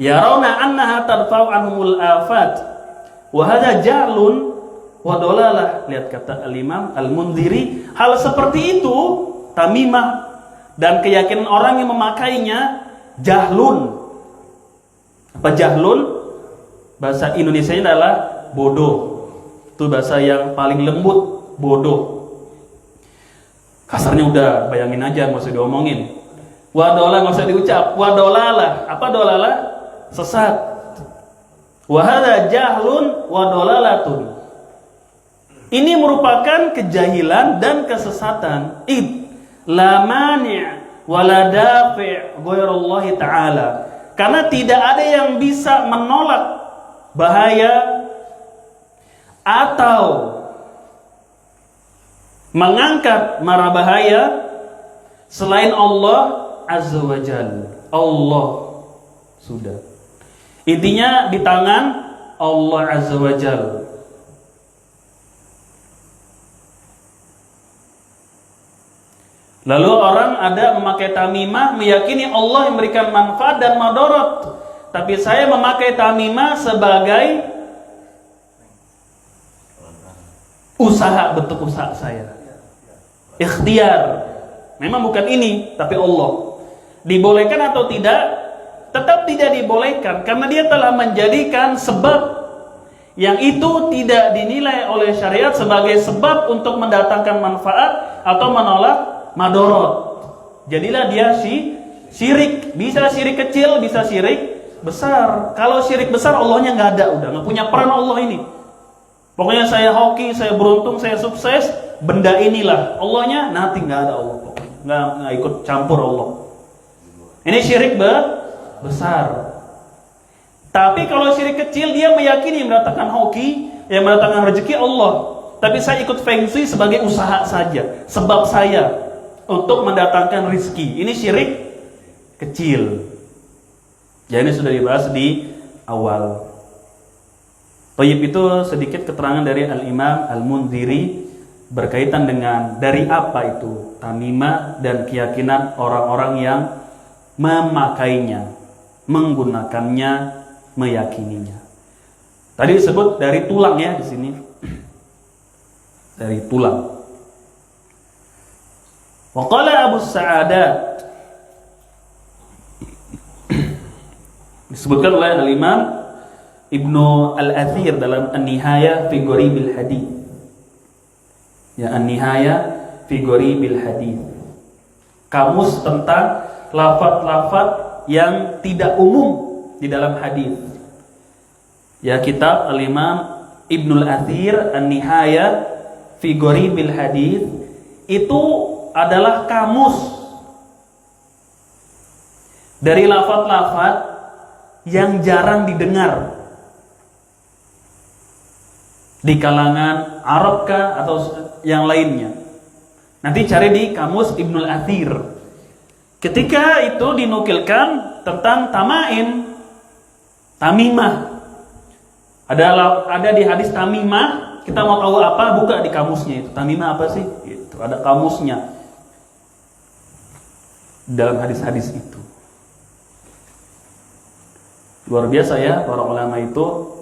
Yarawna annaha tadfa'u anhumul afat wa hadza jalun wa dolalah. Lihat kata al-Imam Al-Mundhiri, hal seperti itu tamimah dan keyakinan orang yang memakainya jahlun. Apa jahlun? Bahasa Indonesianya adalah bodoh. Itu bahasa yang paling lembut, bodoh. Kasarnya udah, bayangin aja, nggak usah diomongin. Wadola nggak usah diucap. Wadolalah, apa dolalah? Sesat. Wahada jahlun wadolalatun. Ini merupakan kejahilan dan kesesatan. La mani' wala dafi' ghairallahi ta'ala. Karena tidak ada yang bisa menolak bahaya atau mengangkat mara bahaya selain Allah Azza wa Jalla. Allah sudah. Intinya di tangan Allah Azza wa Jalla. Lalu orang ada memakai tamimah meyakini Allah yang memberikan manfaat dan madarat. Tapi saya memakai tamimah sebagai bentuk usaha saya. Ikhtiar. Memang bukan ini, tapi Allah. Dibolehkan atau tidak? Tetap tidak dibolehkan, karena dia telah menjadikan sebab yang itu tidak dinilai oleh syariat sebagai sebab untuk mendatangkan manfaat atau menolak madorot. Jadilah dia syirik. Bisa syirik kecil, bisa syirik besar. Kalau syirik besar, Allahnya nggak ada, udah nggak punya peran Allah ini. Pokoknya saya hoki, saya beruntung, saya sukses, benda inilah. Allahnya nanti nggak ada Allah, pokoknya nggak ikut campur Allah. Ini syirik besar. Tapi kalau syirik kecil, dia meyakini yang mendatangkan hoki, yang mendatangkan rezeki Allah. Tapi saya ikut feng shui sebagai usaha saja, sebab saya untuk mendatangkan rezeki. Ini syirik kecil. Ya, ini sudah dibahas di awal. Thayyib itu sedikit keterangan dari Al-Imam Al-Munziri berkaitan dengan dari apa itu tamimah dan keyakinan orang-orang yang memakainya, menggunakannya, meyakininya. Tadi disebut dari tulang ya di sini. Dari tulang. Wa qala Abu Sa'adat, disebutkan oleh Al-Imam Ibnu Al-Athir dalam An-Nihaya fi Gharibil Hadits. Ya, An-Nihaya fi Gharibil Hadits. Kamus tentang lafaz-lafaz yang tidak umum di dalam hadis. Ya, kitab Al-Imam Ibnul Athir An-Nihaya fi Gharibil Hadits itu adalah kamus dari lafaz-lafaz yang jarang didengar di kalangan Arabkah atau yang lainnya. Nanti cari di kamus Ibnul Athir. Ketika itu dinukilkan tentang tamimah. Ada di hadis tamimah, kita mau tahu apa, buka di kamusnya itu. Tamimah apa sih? Itu ada kamusnya dalam hadis-hadis itu. Luar biasa ya para ulama itu.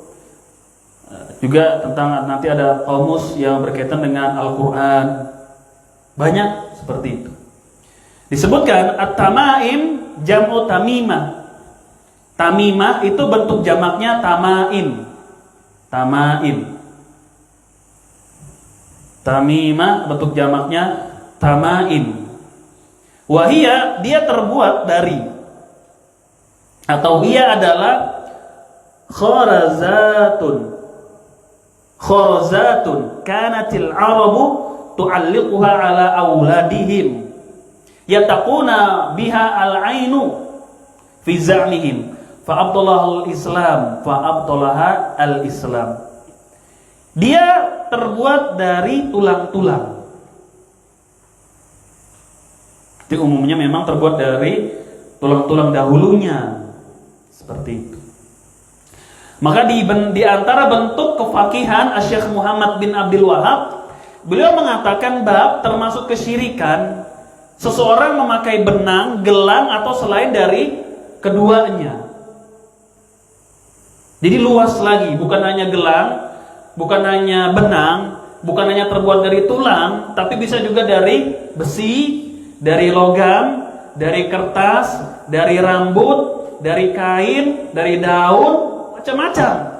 Juga tentang nanti ada kamus yang berkaitan dengan Al-Qur'an. Banyak seperti itu. Disebutkan at-tamaim jam'u tamimah. Tamimah itu bentuk jamaknya tamaim. Tamaim. Tamimah bentuk jamaknya tamaim. Wahia, dia terbuat dari, atau dia adalah khorazatun. Khorazatun kanatil arabu tu'alliquha ala awladihim yataquna biha al-ainu fi za'mihim fa abdallahu al-islam fa abdallaha al-islam. Dia terbuat dari tulang-tulang. Itu umumnya memang terbuat dari tulang-tulang dahulunya, seperti itu. Maka di antara bentuk kefakihan Syekh Muhammad bin Abdul Wahab, beliau mengatakan bab termasuk kesyirikan seseorang memakai benang, gelang atau selain dari keduanya. Jadi luas lagi, bukan hanya gelang, bukan hanya benang, bukan hanya terbuat dari tulang, tapi bisa juga dari besi, dari logam, dari kertas, dari rambut, dari kain, dari daun, macam-macam.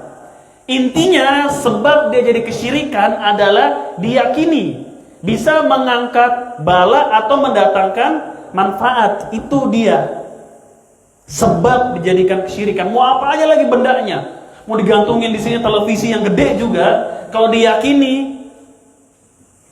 Intinya sebab dia jadi kesyirikan adalah diyakini bisa mengangkat bala atau mendatangkan manfaat. Itu dia sebab dijadikan kesyirikan. Mau apa aja lagi bendanya, mau digantungin di sini televisi yang gede juga, kalau diyakini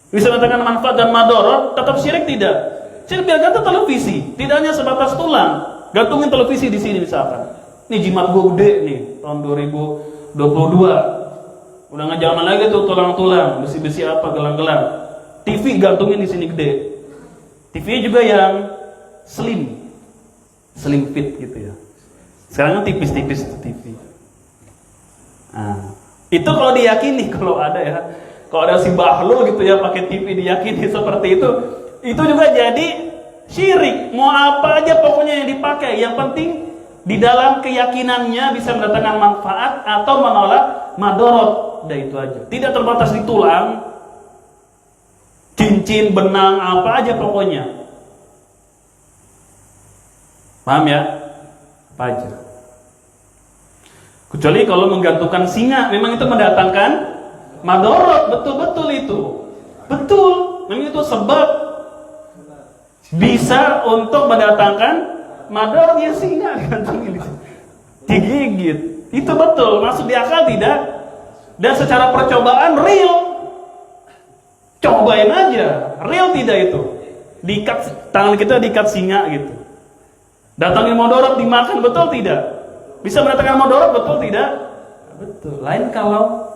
bisa mendatangkan manfaat dan madorot, tetap syirik tidak? Syirik biar gantung televisi, tidak hanya sebatas tulang. Gantungin televisi di sini misalkan. Ini jimat gue gede nih, tahun 2022. Udah nggak zaman lagi tuh tulang-tulang, besi-besi apa, gelang-gelang. TV gantungin di sini gede. TV juga yang slim fit gitu ya. Sekarang kan tipis-tipis TV. Nah, itu kalau diyakini, kalau ada ya, kalau ada si Bahlul gitu ya pakai TV diyakini seperti itu juga jadi syirik. Mau apa aja pokoknya yang dipakai, yang penting di dalam keyakinannya bisa mendatangkan manfaat atau menolak madorot. Udah itu aja. Tidak terbatas di tulang, cincin, benang, apa aja pokoknya. Paham ya? Apa aja. Kecuali kalau menggantungkan singa, memang itu mendatangkan madorot, betul-betul itu. Betul, memang itu sebab bisa untuk mendatangkan madorot ya, singa gantungin digigit. Itu betul, masuk di akal tidak? Dan secara percobaan real. Cobain aja, real tidak itu? Diikat tangan kita, diikat singa gitu. Datangin madorot dimakan, betul tidak? Bisa mendatangkan madorot, betul tidak? Betul. Lain kalau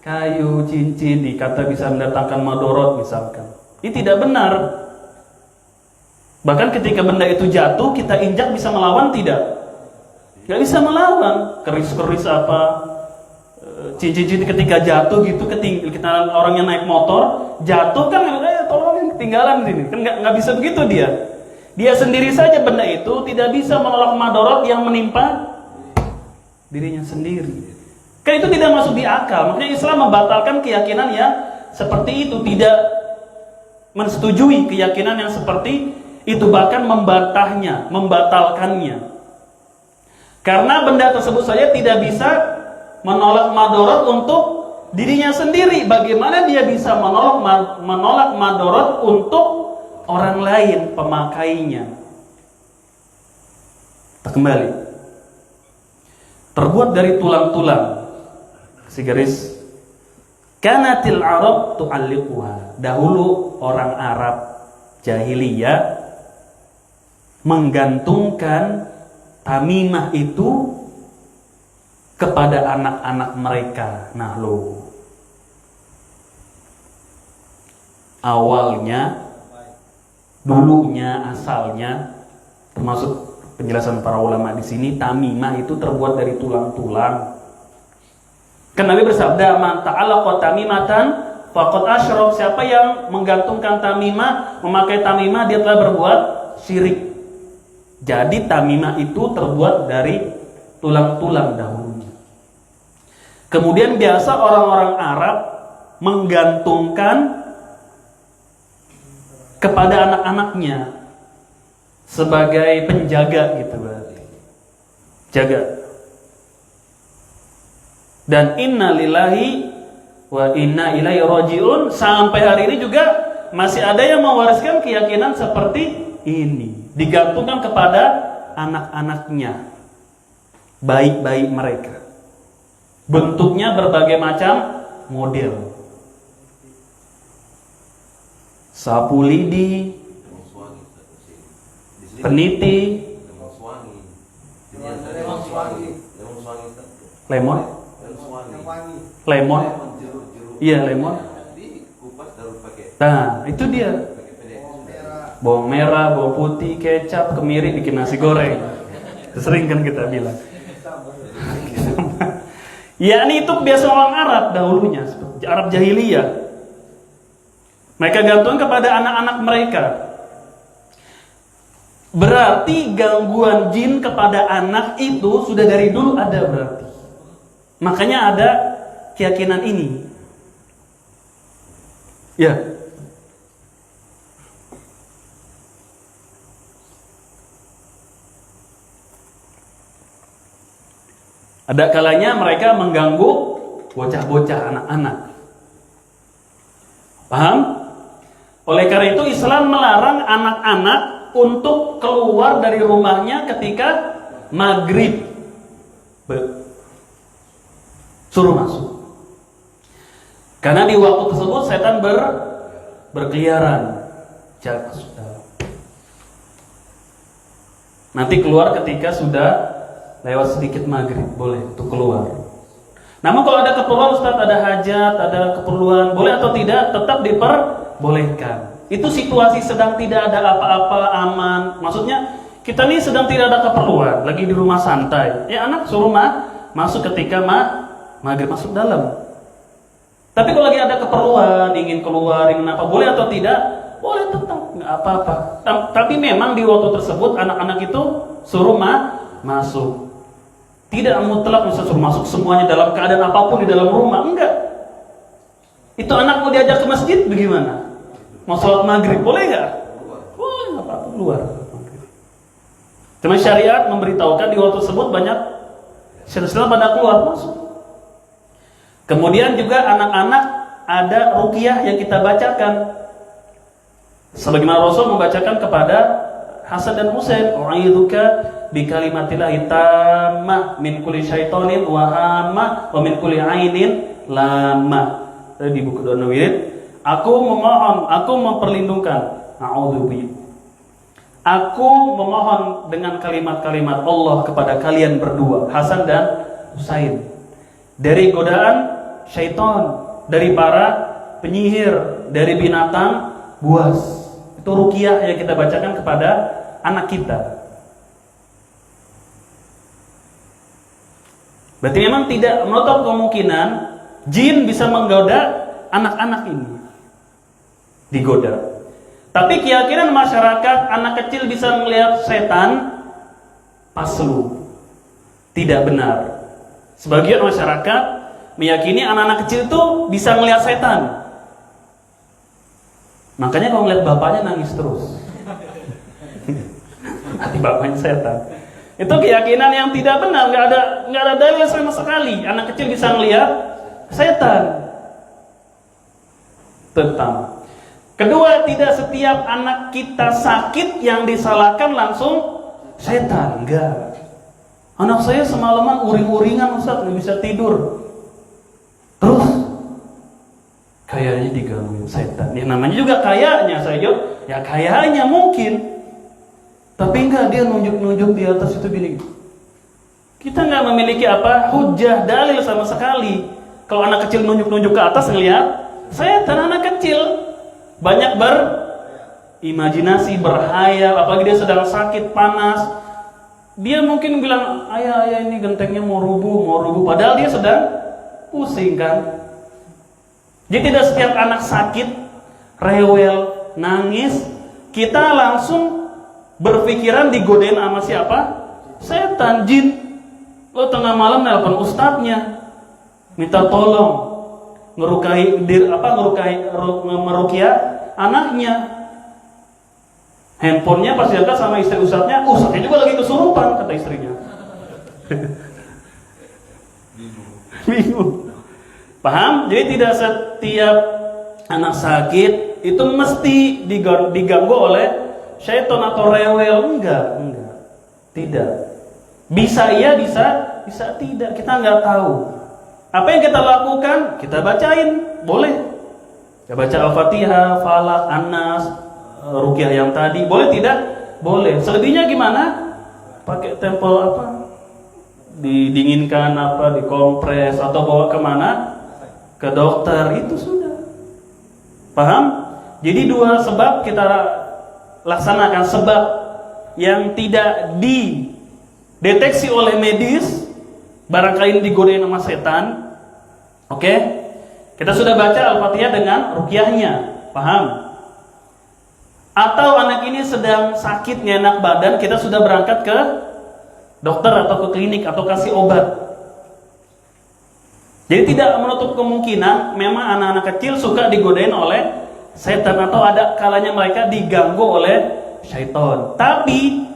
kayu, cincin dikata bisa mendatangkan madorot misalkan. Ini tidak benar. Bahkan ketika benda itu jatuh, kita injak bisa melawan tidak? Gak bisa melawan. Keris-keris apa, cincin-cincin ketika jatuh gitu, kita orang yang naik motor jatuh kan, tolongin ketinggalan sini. Kan nggak bisa begitu dia. Dia sendiri saja benda itu tidak bisa menolak madorot yang menimpa dirinya sendiri. Kan itu tidak masuk di akal. Makanya Islam membatalkan keyakinan yang seperti itu, tidak mensetujui keyakinan yang seperti itu, bahkan membantahnya, membatalkannya. Karena benda tersebut saja tidak bisa menolak madorot untuk dirinya sendiri. Bagaimana dia bisa menolak madorot untuk orang lain, pemakainya? Kita kembali. Terbuat dari tulang-tulang. Si garis. Kanatil Arab tu'alliquha. Dahulu orang Arab jahiliyah menggantungkan tamimah itu kepada anak-anak mereka. Nah lo, awalnya, dulunya, asalnya, termasuk penjelasan para ulama di sini, tamimah itu terbuat dari tulang-tulang. Kan Nabi bersabda, "Man ta'allaqa tamimatan faqad asyrak." Siapa yang menggantungkan tamimah, memakai tamimah, dia telah berbuat syirik. Jadi tamimah itu terbuat dari tulang-tulang dahulunya. Kemudian biasa orang-orang Arab menggantungkan kepada anak-anaknya sebagai penjaga gitu berarti. Jaga. Dan inna lillahi wa inna ilaihi rajiun, sampai hari ini juga masih ada yang mewariskan keyakinan seperti ini, digantungkan kepada anak-anaknya, baik-baik mereka. Bentuknya berbagai macam model. Sapu lidi, peniti, lemon, lemon, iya lemon. Nah itu dia. Bawang merah, bawang putih, kecap, kemiri, bikin nasi goreng. Sering kan kita bilang. Ya ini itu biasa orang Arab dahulunya, Arab jahiliyah. Mereka gantung kepada anak-anak mereka. Berarti gangguan jin kepada anak itu sudah dari dulu ada berarti. Makanya ada keyakinan ini. Ya. Ada kalanya mereka mengganggu bocah-bocah, anak-anak. Paham? Oleh karena itu Islam melarang anak-anak untuk keluar dari rumahnya ketika maghrib. Suruh masuk. Karena di waktu tersebut setan berkeliaran. Jaga sudah. Nanti keluar ketika sudah lewat sedikit maghrib, boleh untuk keluar. Namun kalau ada keperluan, Ustaz, ada hajat, ada keperluan, boleh atau tidak, tetap diperbolehkan. Itu situasi sedang tidak ada apa-apa, aman. Maksudnya kita nih sedang tidak ada keperluan, lagi di rumah santai. Ya anak suruh masuk ketika maghrib, masuk dalam. Tapi kalau lagi ada keperluan, ingin keluar, ingin apa, boleh atau tidak? Boleh tetap, nggak apa-apa. Tapi memang di waktu tersebut anak-anak itu suruh masuk. Tidak mutlak misalnya suruh masuk semuanya dalam keadaan apapun di dalam rumah, enggak. Itu anak mau diajak ke masjid bagaimana? Mau sholat maghrib boleh nggak? Boleh, nggak apa-apa, keluar. Cuma syariat memberitahukan di waktu tersebut banyak silsilah pada keluar masuk. Kemudian juga anak-anak ada ruqyah yang kita bacakan. Sebagaimana Rasul membacakan kepada Hasan dan Husain, "U'idzuka bi kalimatillahi tammah min kulli syaitonin wa hammah wa min kulli ainin lamah." Di buku doa wirid, aku memohon, aku memperlindungkan, a'udzubi. Aku memohon dengan kalimat-kalimat Allah kepada kalian berdua, Hasan dan Husain, dari godaan syaitan, dari para penyihir, dari binatang buas. Itu ruqyah yang kita bacakan kepada anak kita. Berarti memang tidak menutup kemungkinan jin bisa menggoda anak-anak ini, digoda. Tapi keyakinan masyarakat anak kecil bisa melihat setan paslu, tidak benar. Sebagian masyarakat meyakini anak-anak kecil itu bisa melihat setan. Makanya kalau melihat bapaknya nangis terus. Nanti bapaknya setan. Itu keyakinan yang tidak benar, nggak ada dalil sama sekali. Anak kecil bisa melihat setan. Pertama. Kedua, tidak setiap anak kita sakit yang disalahkan langsung setan. Enggak. Anak saya semalaman uring-uringan Ustaz, nggak bisa tidur. Terus kayaknya digangguin setan. Ya namanya juga kayaknya, saya jawab, ya kayaknya mungkin. Tapi enggak, dia nunjuk-nunjuk di atas itu gini. Kita nggak memiliki apa? Hujah, dalil sama sekali. Kalau anak kecil nunjuk-nunjuk ke atas ngelihat setan, anak kecil banyak berimajinasi, berhayal, apalagi dia sedang sakit, panas. Dia mungkin bilang, ayah ini gentengnya mau rubuh. Padahal dia sedang pusing kan. Jadi tidak setiap anak sakit, rewel, nangis, kita langsung berpikiran digodain sama siapa? Setan, jin. Lo tengah malam nelpon ustadznya, minta tolong meruqyah anaknya. Handphonenya pas diangkat sama istri ustadznya juga lagi kesurupan, kata istrinya. Bingung. Paham? Jadi tidak setiap anak sakit itu mesti diganggu oleh syaitan atau rewel. Enggak. Tidak. Bisa iya, bisa tidak. Kita nggak tahu. Apa yang kita lakukan? Kita bacain, boleh. Kita baca Al-Fatihah, Falaq, An-Nas, ruqyah yang tadi, boleh tidak? Boleh. Selebihnya gimana? Pakai tempel apa? Didinginkan apa? Dikompres atau bawa kemana? Ke dokter, itu sudah. Paham? Jadi dua sebab kita laksanakan. Sebab yang tidak dideteksi oleh medis, barangkali digodain sama setan. Oke? Kita sudah baca Al-Fatihah dengan ruqyahnya. Paham? Atau anak ini sedang sakit, nggak enak badan, kita sudah berangkat ke dokter atau ke klinik atau kasih obat. Jadi tidak menutup kemungkinan memang anak-anak kecil suka digodain oleh setan atau ada kalanya mereka diganggu oleh syaitan. Tapi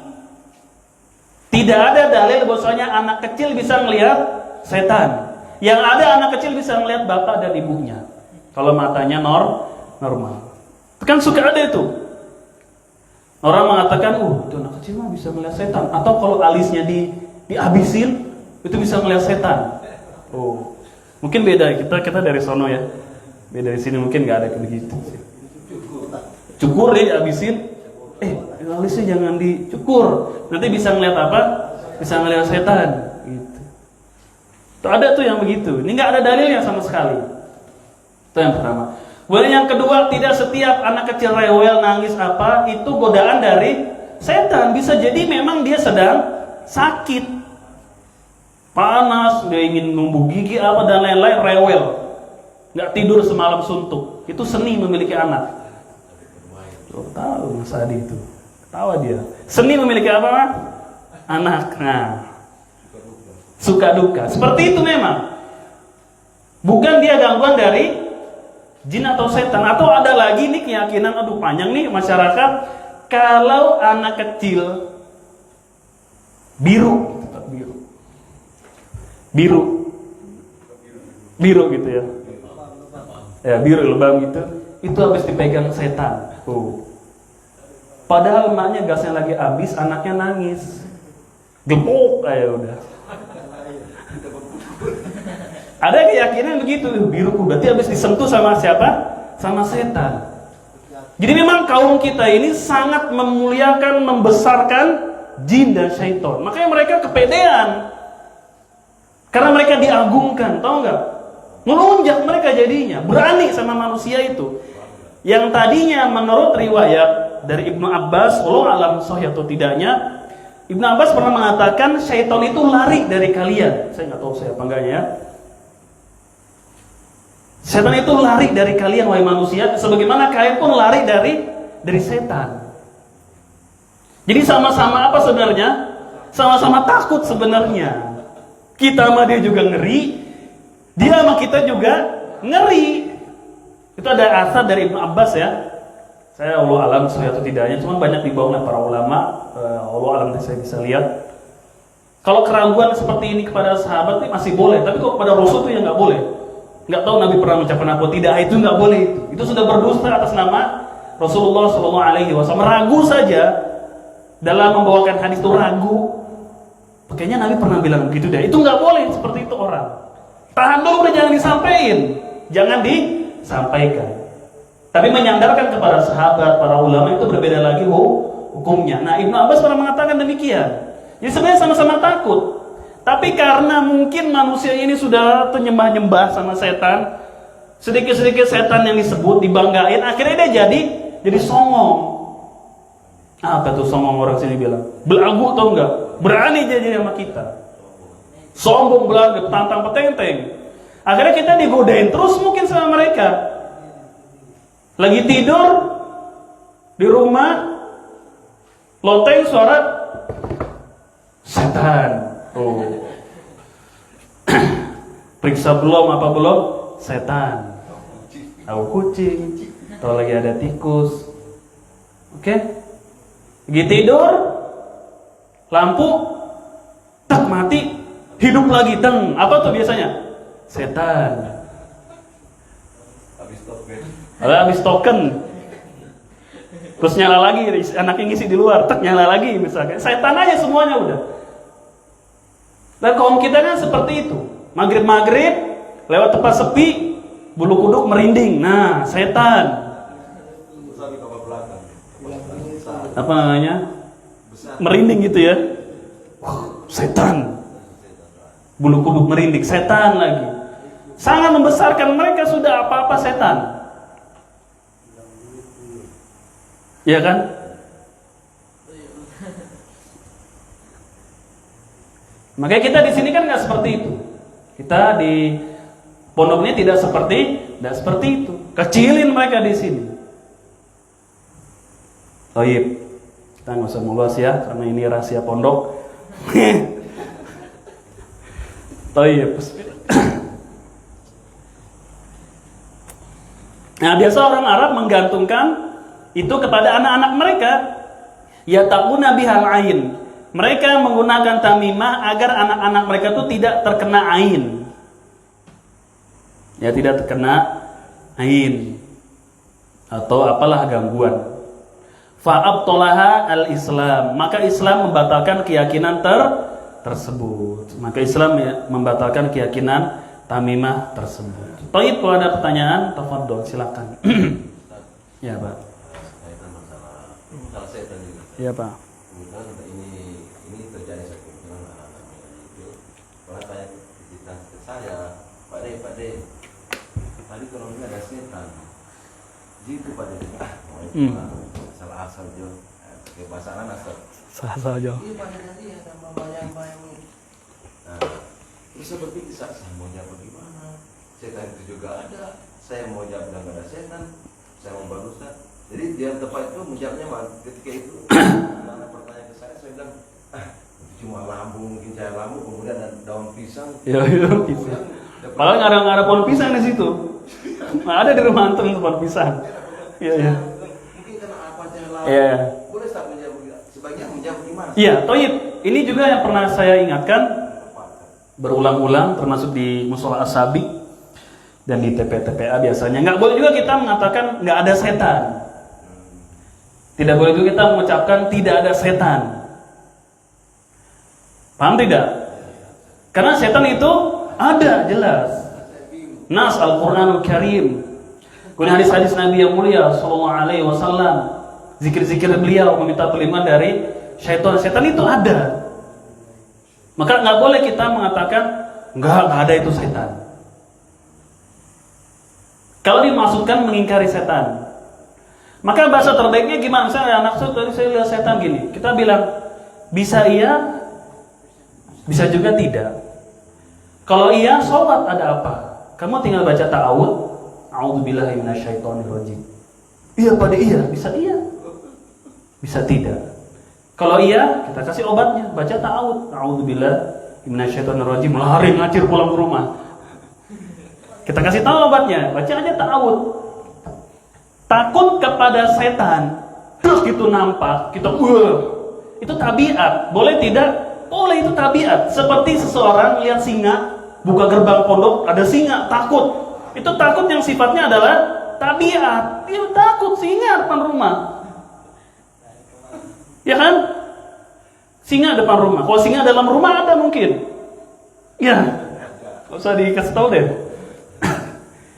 tidak ada dalil bahwasanya anak kecil bisa melihat setan. Yang ada anak kecil bisa melihat bapak dan ibunya. Kalau matanya normal. Itu kan suka ada itu. Orang mengatakan, itu anak kecil mah bisa melihat setan. Atau kalau alisnya dihabisin, itu bisa melihat setan. Mungkin beda, kita dari sono ya. Beda di sini mungkin nggak ada kayak begitu. Cukur deh dihabisin. Alisnya jangan dicukur. Nanti bisa ngeliat apa? Bisa ngeliat setan. Gitu. Tuh ada tuh yang begitu. Ini nggak ada dalilnya sama sekali. Itu yang pertama. Kemudian yang kedua, tidak setiap anak kecil rewel, nangis apa itu godaan dari setan. Bisa jadi memang dia sedang sakit, panas, dia ingin numbuh gigi apa dan lain-lain, rewel, nggak tidur semalam suntuk. Itu seni memiliki anak. Tahu Mas Adi itu, tahu dia. Seni memiliki apa? Anak. Nah, suka duka. Seperti itu memang. Bukan dia gangguan dari Jin atau setan. Atau ada lagi nih keyakinan, aduh panjang nih masyarakat, kalau anak kecil biru gitu ya. Ya, biru lebam gitu, itu habis dipegang setan. Padahal emaknya gasnya lagi habis, anaknya nangis. Gepuk kayak udah. Ada keyakinan begitu, biru berarti habis disentuh sama siapa? Sama setan. Jadi memang kaum kita ini sangat memuliakan, membesarkan jin dan syaitan. Makanya mereka kepedean. Karena mereka diagungkan, tahu nggak? Melunjak mereka jadinya, berani sama manusia itu. Yang tadinya menurut riwayat dari Ibnu Abbas, Allah alam sahih atau tidaknya, Ibnu Abbas pernah mengatakan syaitan itu lari dari kalian. Saya nggak tahu saya apa enggaknya ya. Setan itu lari dari kalian wahai manusia, sebagaimana kalian pun lari dari setan. Jadi sama-sama apa sebenarnya? Sama-sama takut sebenarnya. Kita sama dia juga ngeri, dia sama kita juga ngeri. Itu ada asar dari Ibnu Abbas ya. Saya Allah alam sahih atau tidaknya, cuma banyak dibawa oleh para ulama. Allah alam saya bisa lihat. Kalau keraguan seperti ini kepada sahabat ini masih boleh, tapi kalau kepada Rasul itu ya nggak boleh. Nggak tahu Nabi pernah mengucapkan apa tidak, itu nggak boleh. Itu sudah berdusta atas nama Rasulullah SAW. Ragu saja dalam membawakan hadis itu ragu. Kayaknya Nabi pernah bilang begitu deh. Itu nggak boleh seperti itu orang. Tahan dulu, udah jangan disampaikan, jangan disampaikan. Tapi menyandarkan kepada sahabat, para ulama itu berbeda lagi hukumnya. Nah, Ibnu Abbas pernah mengatakan demikian. Jadi sebenarnya sama-sama takut. Tapi karena mungkin manusia ini sudah nyembah-nyembah sama setan, sedikit-sedikit setan yang disebut, dibanggain, akhirnya dia jadi songong. Apa tuh songong orang sini bilang? Belagu tau enggak? Berani jadi sama kita. Sombong, belagu, tantang petenteng. Akhirnya kita digodain terus mungkin sama mereka. Lagi tidur di rumah, loteng suara setan. Periksa belum apa belum? Setan. Tahu kucing, tahu lagi ada tikus. Oke? Lagi tidur, lampu tak mati, hidup lagi teng. Apa tuh biasanya? Setan. Habis token. Terus nyala lagi, anaknya ngisi di luar, tak nyala lagi misalnya. Setan aja semuanya udah. Dan kaum kita kan seperti itu. Maghrib lewat tempat sepi, bulu kuduk merinding. Nah, setan. Apa namanya? Merinding gitu ya. Setan. Bulu kuduk merinding, setan lagi. Sangat membesarkan, mereka sudah apa-apa setan. Iya kan? Makanya kita di sini kan nggak seperti itu. Kita di pondok ini tidak seperti itu. Kecilin mereka di sini. Taib. Kita nggak usah meluas ya, karena ini rahasia pondok. Taib. Nah, biasa orang Arab menggantungkan itu kepada anak-anak mereka. Ya takuna bihal ain. Mereka menggunakan tamimah agar anak-anak mereka itu tidak terkena ain. Ya, tidak terkena ain atau apalah gangguan. Fa'abtolaha al-Islam. Maka Islam membatalkan keyakinan tersebut. Maka Islam membatalkan keyakinan tamimah tersebut. Taib, kalau ada pertanyaan, tafadhol, silakan. Ya, Pak. Iya, Pak. Ini terjadi sekarang itu orang tanya kita ke saya, Pak De, tadi kalau ini ada setan, gitu Pak De, salah asal jo, kebasaran asal, Salah jo. Iya Pak De tadi ada bayang-bayang. Nah, terus saya berpikir saya mau jawab bagaimana? Setan itu juga ada, saya mau jawab bilang ada setan, saya mau berusaha. Jadi dia tepat itu menjawabnya ketika itu, karena pertanyaan ke saya bilang, cuma lambung, mungkin saya lambung, kemudian ada daun pisang. Iya, pisang. Padahal nggak ada pohon pisang di situ. Nah, ada di rumah antum tempat pisang. Iya, iya. Mungkin karena apa jalan. Iya. Boleh tak menjawab? Sebagian menjawab gimana? Iya, toib. Ini juga yang pernah saya ingatkan berulang-ulang, termasuk di Musola As-Sabiq dan di TPA biasanya. Nggak boleh juga kita mengatakan nggak ada setan. Tidak boleh juga kita mengucapkan tidak ada setan. Paham tidak? Karena setan itu ada, jelas. Nas Al-Quranul Karim, kemudian hadis-hadis Nabi yang mulia Sallallahu Alaihi Wasallam, zikir-zikir beliau meminta perlindungan dari syaitan. Setan itu ada. Maka nggak boleh kita mengatakan nggak ada itu setan. Kalau dimaksudkan mengingkari setan, maka bahasa terbaiknya gimana? Misalnya anak tadi saya lihat setan gini, kita bilang bisa iya, bisa juga tidak. Kalau iya, sholat ada apa? Kamu tinggal baca ta'awud, a'udzubillahi minasyaitonirrajim. Iya pada iya, bisa iya, bisa tidak. Kalau iya, kita kasih obatnya, baca ta'awud, a'udzubillahi minasyaitonirrajim, lari ngacir pulang ke rumah. Kita kasih tahu obatnya, baca aja ta'awud. Takut kepada setan, terus gitu nampak, kita itu tabiat, boleh tidak? Boleh, itu tabiat. Seperti seseorang lihat singa, buka gerbang pondok, ada singa, takut. Itu takut yang sifatnya adalah tabiat. Dia takut singa depan rumah. Ya kan? Singa depan rumah. Kalau singa dalam rumah ada mungkin. Ya, gak usah dikasih tahu deh.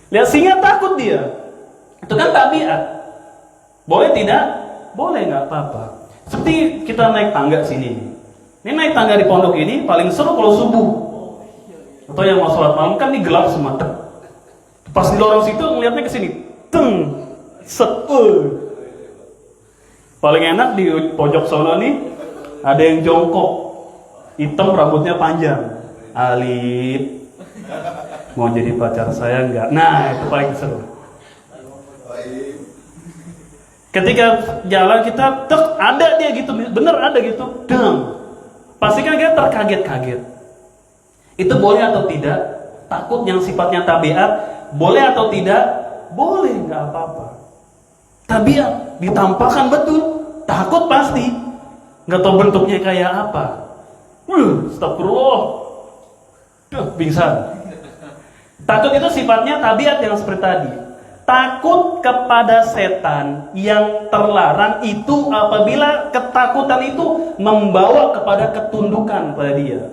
Lihat singa takut dia. Itu kan tabiat. Boleh tidak? Boleh, nggak apa-apa. Seperti kita naik tangga sini. Ini naik tangga di pondok ini paling seru kalau subuh. Atau yang mau sholat malam kan ini gelap semua. Pas di lorong situ ngeliatnya ke sini. Teng, paling enak di pojok sono nih ada yang jongkok, hitam rambutnya panjang, alit. Mau jadi pacar saya enggak? Nah itu paling seru. Ketika jalan kita, ada dia gitu, bener ada gitu, deng. Pastikan kita terkaget-kaget. Itu boleh atau tidak? Takut yang sifatnya tabiat, boleh atau tidak? Boleh, nggak apa-apa. Tabiat ditampakkan betul, takut pasti. Nggak tahu bentuknya kayak apa. Astagfirullah. Pingsan. Takut itu sifatnya tabiat yang seperti tadi. Takut kepada setan yang terlarang itu apabila ketakutan itu membawa kepada ketundukan pada dia.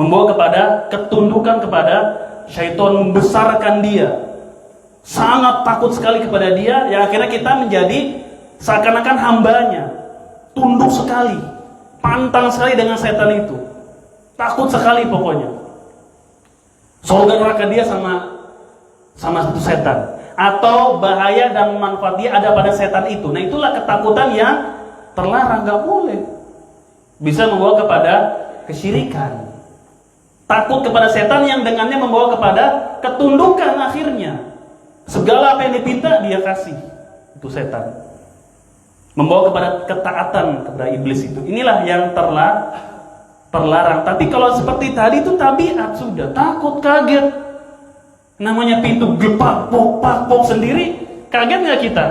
Membawa kepada ketundukan kepada syaitan, membesarkan dia. Sangat takut sekali kepada dia, yang akhirnya kita menjadi seakan-akan hambanya. Tunduk sekali, pantang sekali dengan setan itu. Takut sekali pokoknya. Surga neraka dia sama satu setan, atau bahaya dan manfaat dia ada pada setan itu. Nah itulah ketakutan yang terlarang, nggak boleh. Bisa membawa kepada kesyirikan. Takut kepada setan yang dengannya membawa kepada ketundukan akhirnya. Segala apa yang dipinta dia kasih. Itu setan. Membawa kepada ketaatan kepada iblis itu. Inilah yang terlarang. Tapi kalau seperti tadi itu tabiat sudah, takut, kaget. Namanya pintu gepak, pok sendiri, kaget nggak kita?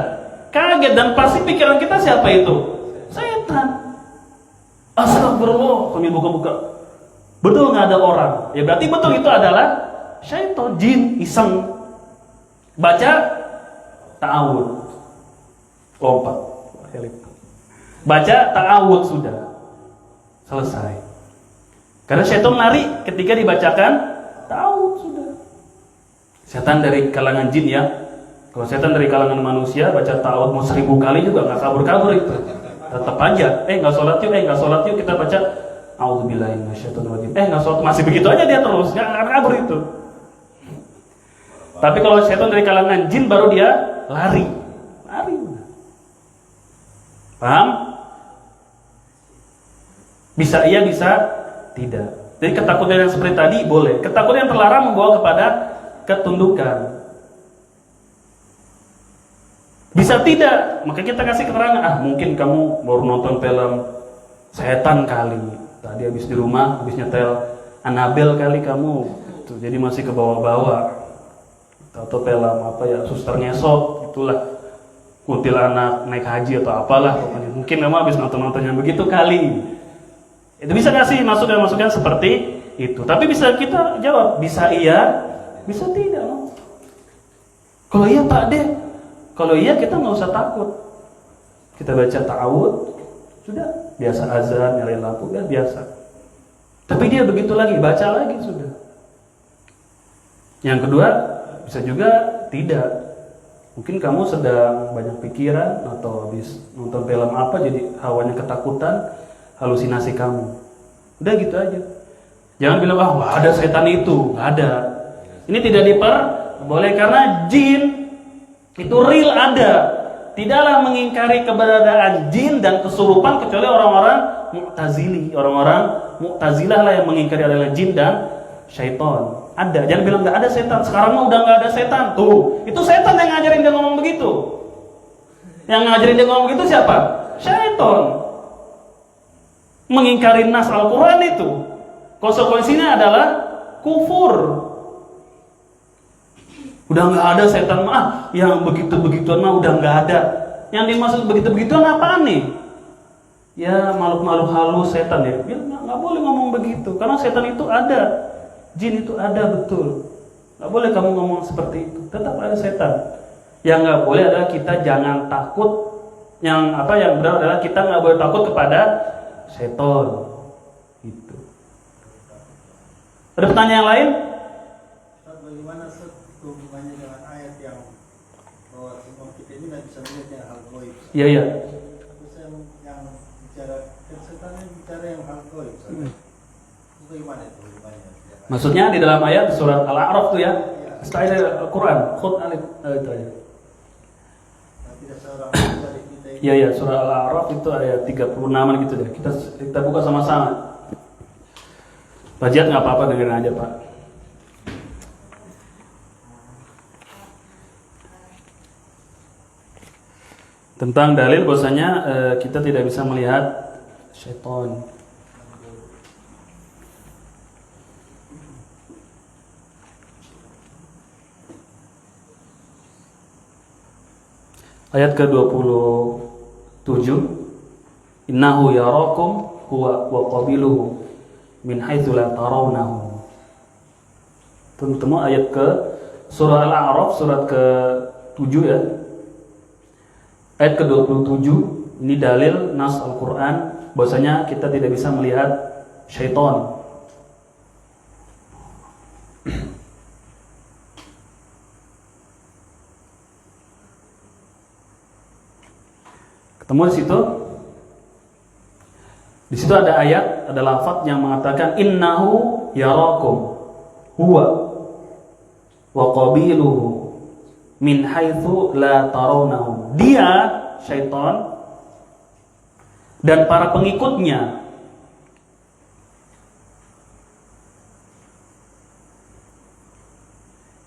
Kaget, dan pasti pikiran kita siapa itu? Setan. Astagfirullah, kami buka-buka. Betul nggak ada orang? Ya berarti betul itu adalah syaitan, jin, iseng. Baca ta'awud, lompat. Baca ta'awud sudah selesai. Karena syaitan lari ketika dibacakan ta'awud sudah. Setan dari kalangan jin ya. Kalau setan dari kalangan manusia baca ta'awud mau 1000 kali juga nggak kabur itu. Tetap aja. Nggak sholat yuk kita baca a'udzubillahi minasyaitonirrajim. Nggak sholat, masih begitu aja dia terus, nggak akan kabur itu. Tapi kalau setan dari kalangan jin baru dia lari. Paham? Bisa iya, bisa tidak. Jadi ketakutan yang seperti tadi boleh. Ketakutan yang terlarang membawa kepada ketundukan. Bisa tidak, maka kita kasih keterangan. Mungkin kamu baru nonton film setan kali. Tadi habis di rumah, habis nyetel Annabelle kali kamu. Jadi masih ke bawah-bawah. atau film apa ya, suster ngesot itulah, kuntilanak naik haji atau apalah pokoknya. Mungkin kamu habis nonton yang begitu kali. Itu bisa kasih masukan seperti itu. Tapi bisa kita jawab, bisa iya, bisa tidak. Kalau iya Pak deh, kalau iya kita nggak usah takut. Kita baca ta'awud, sudah biasa azan, nyalain lampu, udah biasa. Tapi dia begitu lagi, baca lagi sudah. Yang kedua, bisa juga tidak. Mungkin kamu sedang banyak pikiran atau habis nonton film apa jadi hawanya ketakutan, halusinasi kamu. Udah gitu aja. Jangan bilang, nggak ada setan itu, nggak ada. Ini tidak diperboleh karena jin itu real ada. Tidaklah mengingkari keberadaan jin dan kesurupan kecuali orang-orang Mu'tazili. Orang-orang Mu'tazilah lah yang mengingkari adalah jin dan syaitan. Ada. Jangan bilang nggak ada setan. Sekarang mah udah nggak ada setan. Tuh, itu setan yang ngajarin dia ngomong begitu. Yang ngajarin dia ngomong begitu siapa? Syaitan. Mengingkari nas Al-Quran itu konsekuensinya adalah kufur. Udah nggak ada setan mah, yang begitu-begituan mah udah nggak ada. Yang dimaksud begitu-begituan apaan nih? Ya makhluk-makhluk halus setan ya. Ya nggak boleh ngomong begitu, karena setan itu ada, jin itu ada betul. Nggak boleh kamu ngomong seperti itu. Tetap ada setan. Yang nggak boleh adalah kita jangan takut. Yang benar adalah kita nggak boleh takut kepada setan. Itu. Ada pertanyaan yang lain? Bagaimana hubungannya dengan ayat yang bahwa semua kita ini tidak bisa melihat yang hal gaib? Iya. Terus yang bicara setan bicara yang hal gaib. Bagaimana itu hubungannya? Maksudnya di dalam ayat surat Al-A'raf tuh ya. Setelah Al-Quran, khud alif itu aja. Tidak seorang dari kita ini. Iya, surah Al-A'raf itu ayat 36 gitu deh. Kita buka sama-sama. Pak Jihad nggak apa-apa, dengerin aja Pak. Tentang dalil bahwasanya kita tidak bisa melihat syaitan. Ayat ke-27, innahu yarakum huwa wa qabiluhu min haitsu la tarawnahum. Teman-teman, ayat ke surah Al-A'raf surat ke-7 ya. Ayat ke-27 ini dalil nas Al-Qur'an bahwasanya kita tidak bisa melihat syaitan. Ketemu di situ? Di situ ada ayat, ada lafaz yang mengatakan innahu yarakum huwa wa qabiluhu min haitsu la tarawnahum. Dia, syaitan, dan para pengikutnya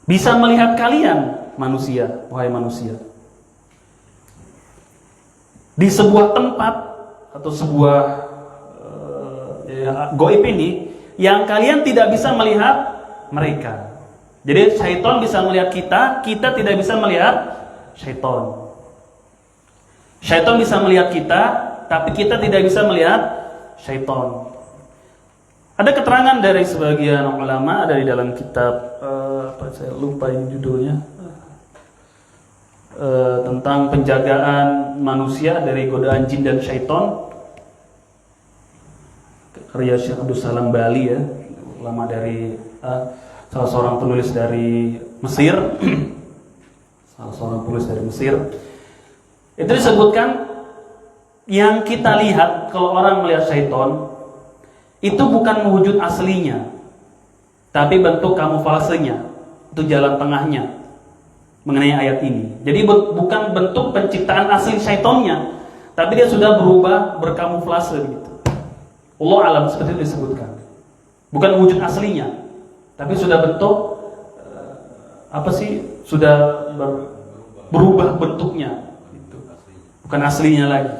bisa melihat kalian manusia, wahai manusia, di sebuah tempat atau sebuah gaib ini yang kalian tidak bisa melihat mereka. Jadi syaitan bisa melihat kita, kita tidak bisa melihat syaitan. Syaitan bisa melihat kita, tapi kita tidak bisa melihat syaitan. Ada keterangan dari sebagian ulama, ada di dalam kitab saya lupa ini judulnya, tentang penjagaan manusia dari godaan jin dan syaitan, karya Syekh Abdul Salam Bali ya, ulama dari salah seorang penulis dari Mesir. Itu disebutkan yang kita lihat kalau orang melihat syaitan itu bukan wujud aslinya, tapi bentuk kamuflasenya, itu jalan tengahnya mengenai ayat ini. Jadi bukan bentuk penciptaan asli syaitannya, tapi dia sudah berubah berkamuflase gitu. Allah alam, seperti itu disebutkan. Bukan wujud aslinya, tapi sudah bentuk sudah berubah bentuknya, gitu. Bukan aslinya lagi.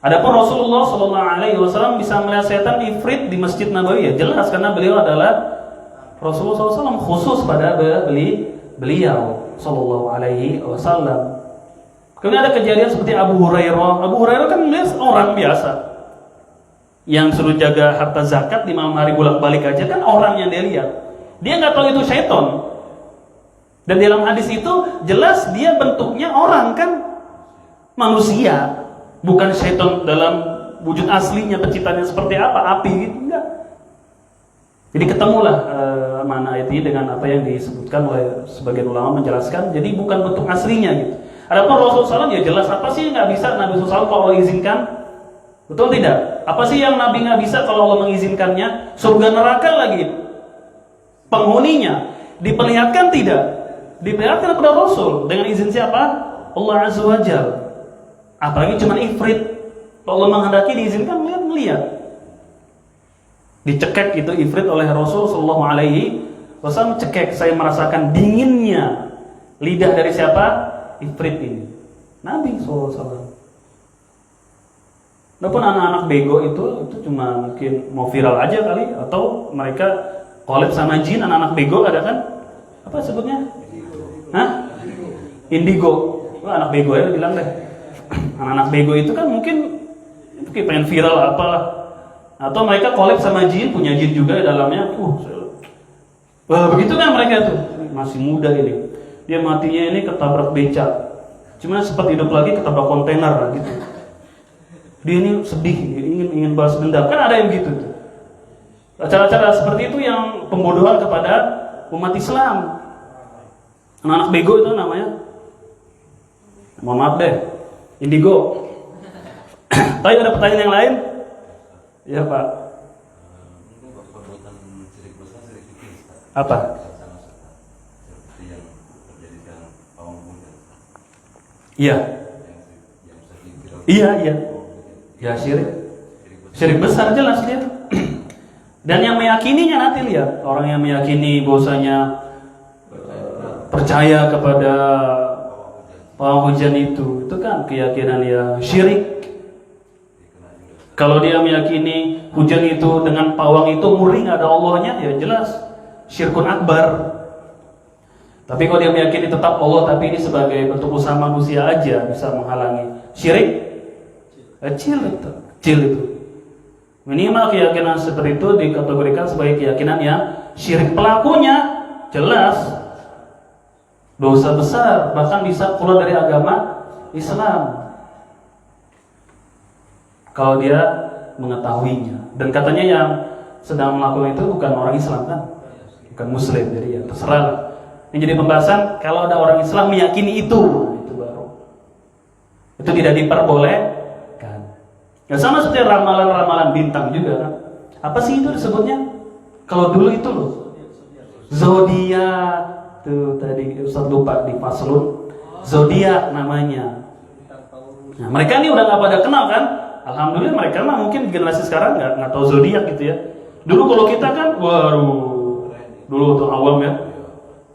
Adapun Rasulullah SAW bisa melihat setan ifrit di Masjid Nabawi, ya jelas karena beliau adalah Rasulullah SAW, khusus pada beliau sallallahu alaihi wasallam. Kemudian ada kejadian seperti Abu Hurairah. Abu Hurairah kan melihat orang biasa yang suruh jaga harta zakat di malam hari bolak-balik aja, kan orang yang dia lihat. Dia nggak tahu itu syaitan. Dan dalam hadis itu jelas dia bentuknya orang, kan manusia, bukan syaitan dalam wujud aslinya, penciptanya seperti apa, api gitu, enggak. Jadi ketemulah mana ayat ini dengan apa yang disebutkan oleh sebagian ulama menjelaskan. Jadi bukan bentuk aslinya gitu. Adapun Rasulullah SAW ya jelas apa sih yang nggak bisa Nabi SAW kalau Allah izinkan, betul tidak? Apa sih yang Nabi nggak bisa kalau Allah mengizinkannya? Surga neraka lagi, penghuninya diperlihatkan tidak? Diperlihatkan kepada Rasul dengan izin siapa? Allah Azza wa Jalla. Apalagi cuma ifrit, kalau Allah menghendaki diizinkan melihat. Dicekek itu ifrit oleh Rasul sallallahu alaihi wasallam, cekek, saya merasakan dinginnya lidah dari siapa? Ifrit ini, Nabi SAW. Walaupun anak-anak bego itu cuma mungkin mau viral aja kali, atau mereka collab sama jin. Anak-anak bego ada kan? Apa sebutnya? Hah? Indigo. Wah, anak bego ya bilang deh. Anak-anak bego itu kan mungkin pengen viral apalah. Atau mereka collab sama jin, punya jin juga di dalamnya. Wah, begitu kan mereka tuh. Masih muda ini. Dia matinya ini ketabrak becak. Cuma sempat hidup lagi ketabrak kontainer gitu. Dia ini sedih, ingin balas dendam. Kan ada yang gitu tuh. Acara-acara seperti itu yang pembodohan kepada umat Islam. Anak-anak bego itu namanya. Mohon maaf deh, indigo. Tapi ada pertanyaan yang lain? Ya Pak. Apa? Iya. Iya. Ya syirik besar jelas dia. Dan yang meyakininya nanti lihat, orang yang meyakini bahwasanya percaya kepada pawang hujan itu kan keyakinan yang syirik. Kalau dia meyakini hujan itu dengan pawang itu murni ada Allahnya, ya jelas syirkun akbar. Tapi kalau dia meyakini tetap Allah, tapi ini sebagai bentuk usaha manusia aja bisa menghalangi, syirik kecil itu. Minimal keyakinan seperti itu dikategorikan sebagai keyakinan yang syirik. Pelakunya jelas dosa besar, bahkan bisa keluar dari agama Islam kalau dia mengetahuinya. Dan katanya yang sedang melakukan itu bukan orang Islam kan, bukan Muslim, jadi ya terserah. Yang jadi pembahasan kalau ada orang Islam meyakini itu baru. Itu tidak diperbolehkan. Ya sama seperti ramalan-ramalan bintang juga kan. Apa sih itu disebutnya? Kalau dulu itu loh, zodiak tuh tadi Ustaz lupa di Faslun, zodiak namanya. Nah, mereka ini udah nggak pada kenal kan? Alhamdulillah mereka mah mungkin generasi sekarang nggak tahu zodiak gitu ya. Dulu kalau kita kan, waduh, dulu tuh awam ya.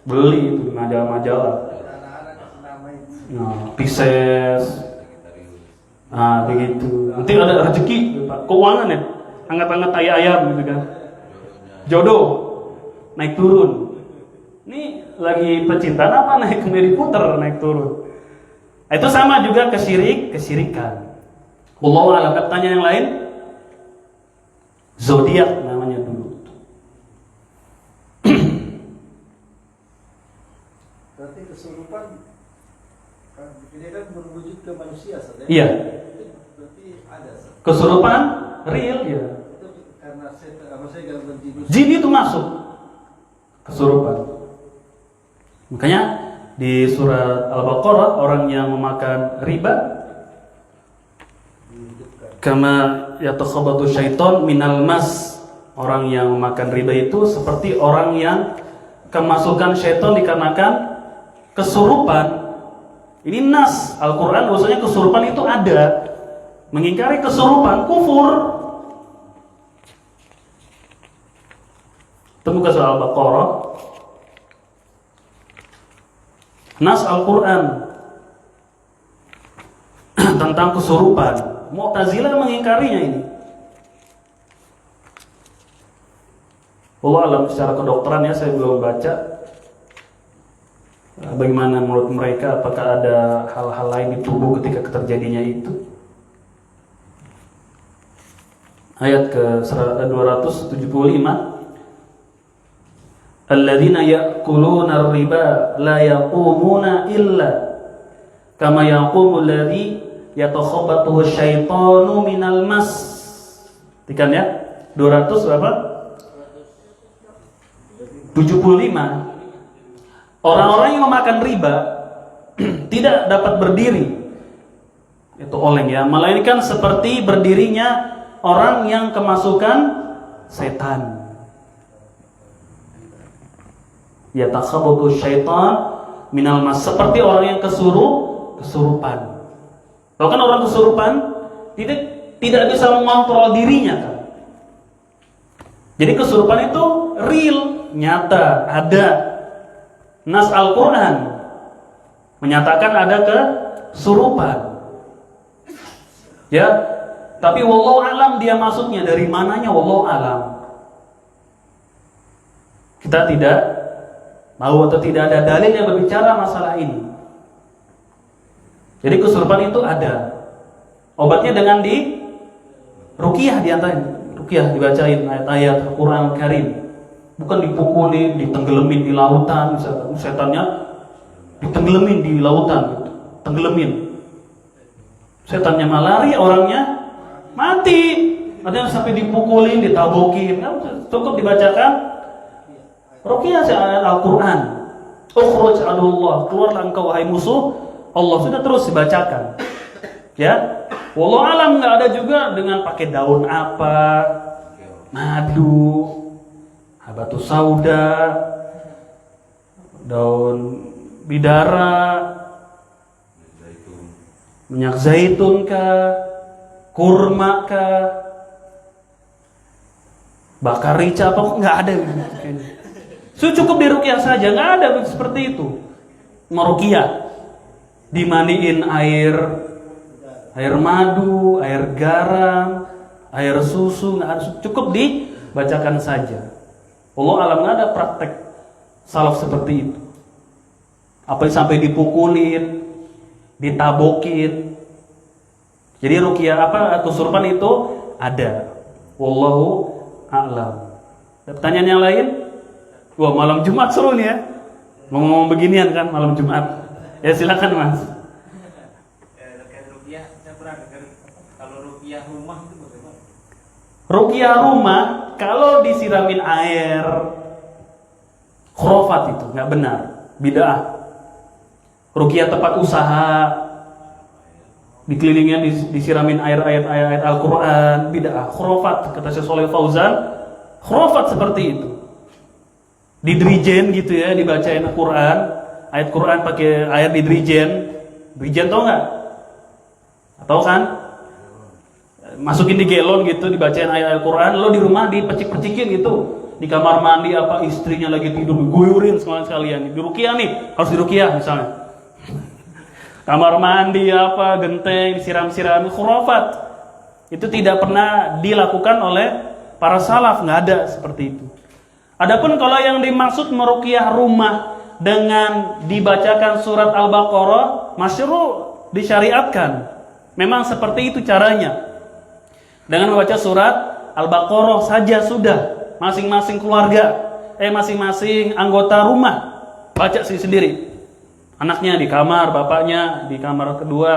Beli itu di majalah-majalah. Nah, Pisces. Nah, begitu. Nanti ada rezeki, Pak. Keuangan ya. Angkat-angkat tai ayam gitu kan. Jodoh naik turun. Ini lagi pecintaan apa naik kemudian diputer naik turun. Nah, itu sama juga kesirikan. Wallahu a'lam. Pertanyaan yang lain? Zodiak namanya dulu. Berarti kesurupan ini kan berwujud ke manusia saja. Iya. Berarti ada. Kesurupan real ya. Itu karena saya gangguan jin. Jin itu masuk kesurupan. Makanya di surat Al-Baqarah orang yang memakan riba kama yatakhabatu syaiton minal mas, orang yang memakan riba itu seperti orang yang kemasukan syaiton dikarenakan kesurupan. Ini nas Al-Quran, bahwasanya kesurupan itu ada. Mengingkari kesurupan kufur. Temukan surah Al-Baqarah. Nas Al-Quran tentang kesurupan. Mu'tazilah mengingkarinya ini. Allah alam secara kedokteran ya, saya belum baca. Bagaimana menurut mereka, apakah ada hal-hal lain di tubuh ketika terjadinya itu? Ayat ke 275, alladzina ya'kuluna ar-riba la yaqumuna illa kama yaqumu alladzi yatakhabbathu asyaitanu minal mas. Tikan ya, 200 berapa? 75. Orang-orang yang memakan riba tidak dapat berdiri. Itu oleng ya, melainkan seperti berdirinya orang yang kemasukan setan. Yatakhabbathu syaitan minal mas, seperti orang yang kesurupan. Kalau kan orang kesurupan tidak bisa mengontrol dirinya kan. Jadi kesurupan itu real, nyata, ada. Nas Al-Quran menyatakan ada kesurupan. Ya, tapi wallahu alam dia maksudnya dari mananya, wallahu alam. Kita tidak tahu atau tidak ada dalil yang berbicara masalah ini. Jadi kesurupan itu ada. Obatnya dengan di ruqyah, diantaranya ruqyah, dibacain ayat-ayat Al-Quran Karim. Bukan dipukulin, ditenggelamin di lautan, misalkan setannya ditenggelamin di lautan, gitu. Tenggelamin. Setannya malari, orangnya mati. Ada yang sampai dipukulin, ditabokin. Cukup dibacakan ruqyah ayat Al-Quran. Ukhruj adullah, keluarlah engkau wahai musuh Allah. Sudah terus dibacakan. Ya, wallahu alam, nggak ada juga dengan pakai daun apa, madu, habatus sauda, daun bidara, minyak zaitun kah, kurma kah, bakar rica apa, nggak ada. So, cukup diruqyah saja, nggak ada seperti itu. Meruqyah, dimandiin air madu, air garam, air susu, nggak ada, cukup dibacakan saja. Allah alam, nggak ada praktek salaf seperti itu. Apa yang sampai dipukulin, ditabokin. Jadi ruqyah kesurupan itu ada. Wallahu a'lam. Ada pertanyaan yang lain? Wah, malam Jumat seru nih ya. Ngomong beginian kan malam Jumat. Ya silakan Mas. Terkait ruqyah, saya pernah dengar kalau ruqyah rumah itu bagaimana? Ruqyah rumah kalau disiramin air khurafat itu nggak benar, bid'ah. Ruqyah tempat usaha dikelilingnya disiramin ayat-ayat Al-Quran, bid'ah, khurafat. Kata Syekh Shalih Fauzan, khurafat seperti itu. Di dirijen gitu ya, dibacain Al-Quran, ayat Quran pakai air di dirijen tau nggak? Tahu kan? Masukin di galon gitu, dibacain ayat Al-Quran, lo di rumah dipecik-pecikin gitu, di kamar mandi apa istrinya lagi tidur, guyurin sekalian. Di ruqyah nih, harus di ruqyah misalnya. Kamar mandi apa genteng disiram-siram, khurafat. Itu tidak pernah dilakukan oleh para salaf, nggak ada seperti itu. Adapun kalau yang dimaksud meruqyah rumah dengan dibacakan surat Al-Baqarah, masyru' disyariatkan. Memang seperti itu caranya. Dengan membaca surat Al-Baqarah saja sudah. Masing-masing keluarga, masing-masing anggota rumah baca sendiri. Anaknya di kamar, bapaknya di kamar kedua,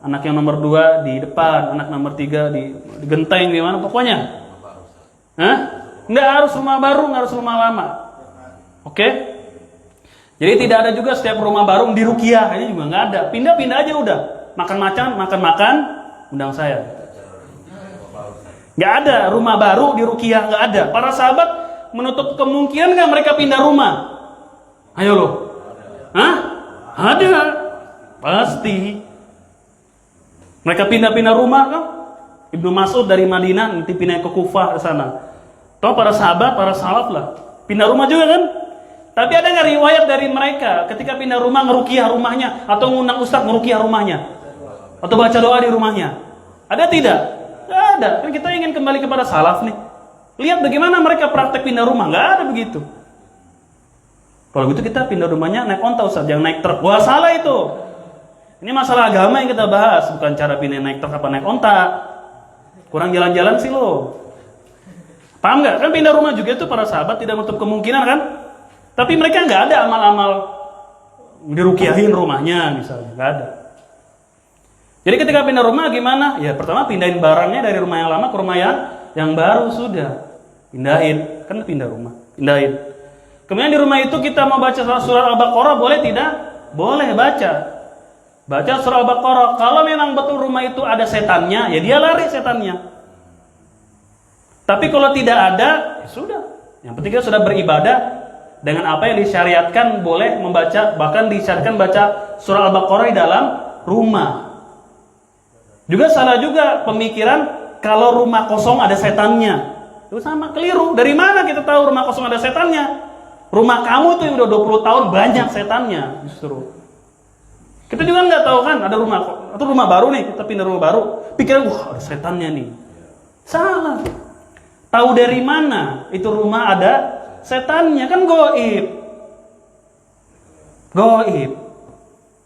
anak yang nomor 2 di depan, anak nomor 3 di genteng, di mana pokoknya. Nggak harus rumah baru, nggak harus rumah lama. Oke? Jadi tidak ada juga setiap rumah baru di ruqyah, ini juga nggak ada. Pindah-pindah aja udah. Makan, undang saya. Nggak ada rumah baru di ruqyah, nggak ada. Para sahabat menutup kemungkinan nggak mereka pindah rumah? Ayo loh. Ada. Pasti. Mereka pindah-pindah rumah kan? Ibnu Mas'ud dari Madinah nanti pindah ke Kufah ke sana. Tahu para sahabat, para salaf lah. Pindah rumah juga kan? Tapi ada nggak riwayat dari mereka ketika pindah rumah ngeruqyah rumahnya atau ngundang ustaz ngeruqyah rumahnya atau baca doa di rumahnya? Ada tidak? Nggak ada. Kan kita ingin kembali kepada salaf nih. Lihat bagaimana mereka praktek pindah rumah, nggak ada begitu. Kalau gitu kita pindah rumahnya naik onta Ustaz, jangan naik truk. Wah, salah itu. Ini masalah agama yang kita bahas, bukan cara pindah naik truk apa naik onta. Kurang jalan-jalan sih lo. Paham nggak? Kan pindah rumah juga itu para sahabat tidak menutup kemungkinan kan? Tapi mereka nggak ada amal-amal dirukiahin rumahnya misalnya, nggak ada. Jadi ketika pindah rumah gimana? Ya pertama pindahin barangnya dari rumah yang lama ke rumah yang baru sudah. Pindahin, kan pindah rumah, pindahin. Kemudian di rumah itu kita mau baca surat Al-Baqarah boleh tidak? Boleh baca. Baca surah Al-Baqarah. Kalau memang betul rumah itu ada setannya, ya dia lari setannya. Tapi kalau tidak ada, ya sudah. Yang penting kita sudah beribadah dengan apa yang disyariatkan boleh membaca, bahkan disyariatkan baca surah Al-Baqarah di dalam rumah. Juga salah juga pemikiran kalau rumah kosong ada setannya. Itu sama, keliru. Dari mana kita tahu rumah kosong ada setannya? Rumah kamu tuh yang udah 20 tahun banyak setannya justru. Kita juga nggak tahu kan ada rumah atau rumah baru nih, kita pindah rumah baru, pikiran wah ada setannya nih. Salah. Tahu dari mana itu rumah ada setannya? Kan goib. Goib.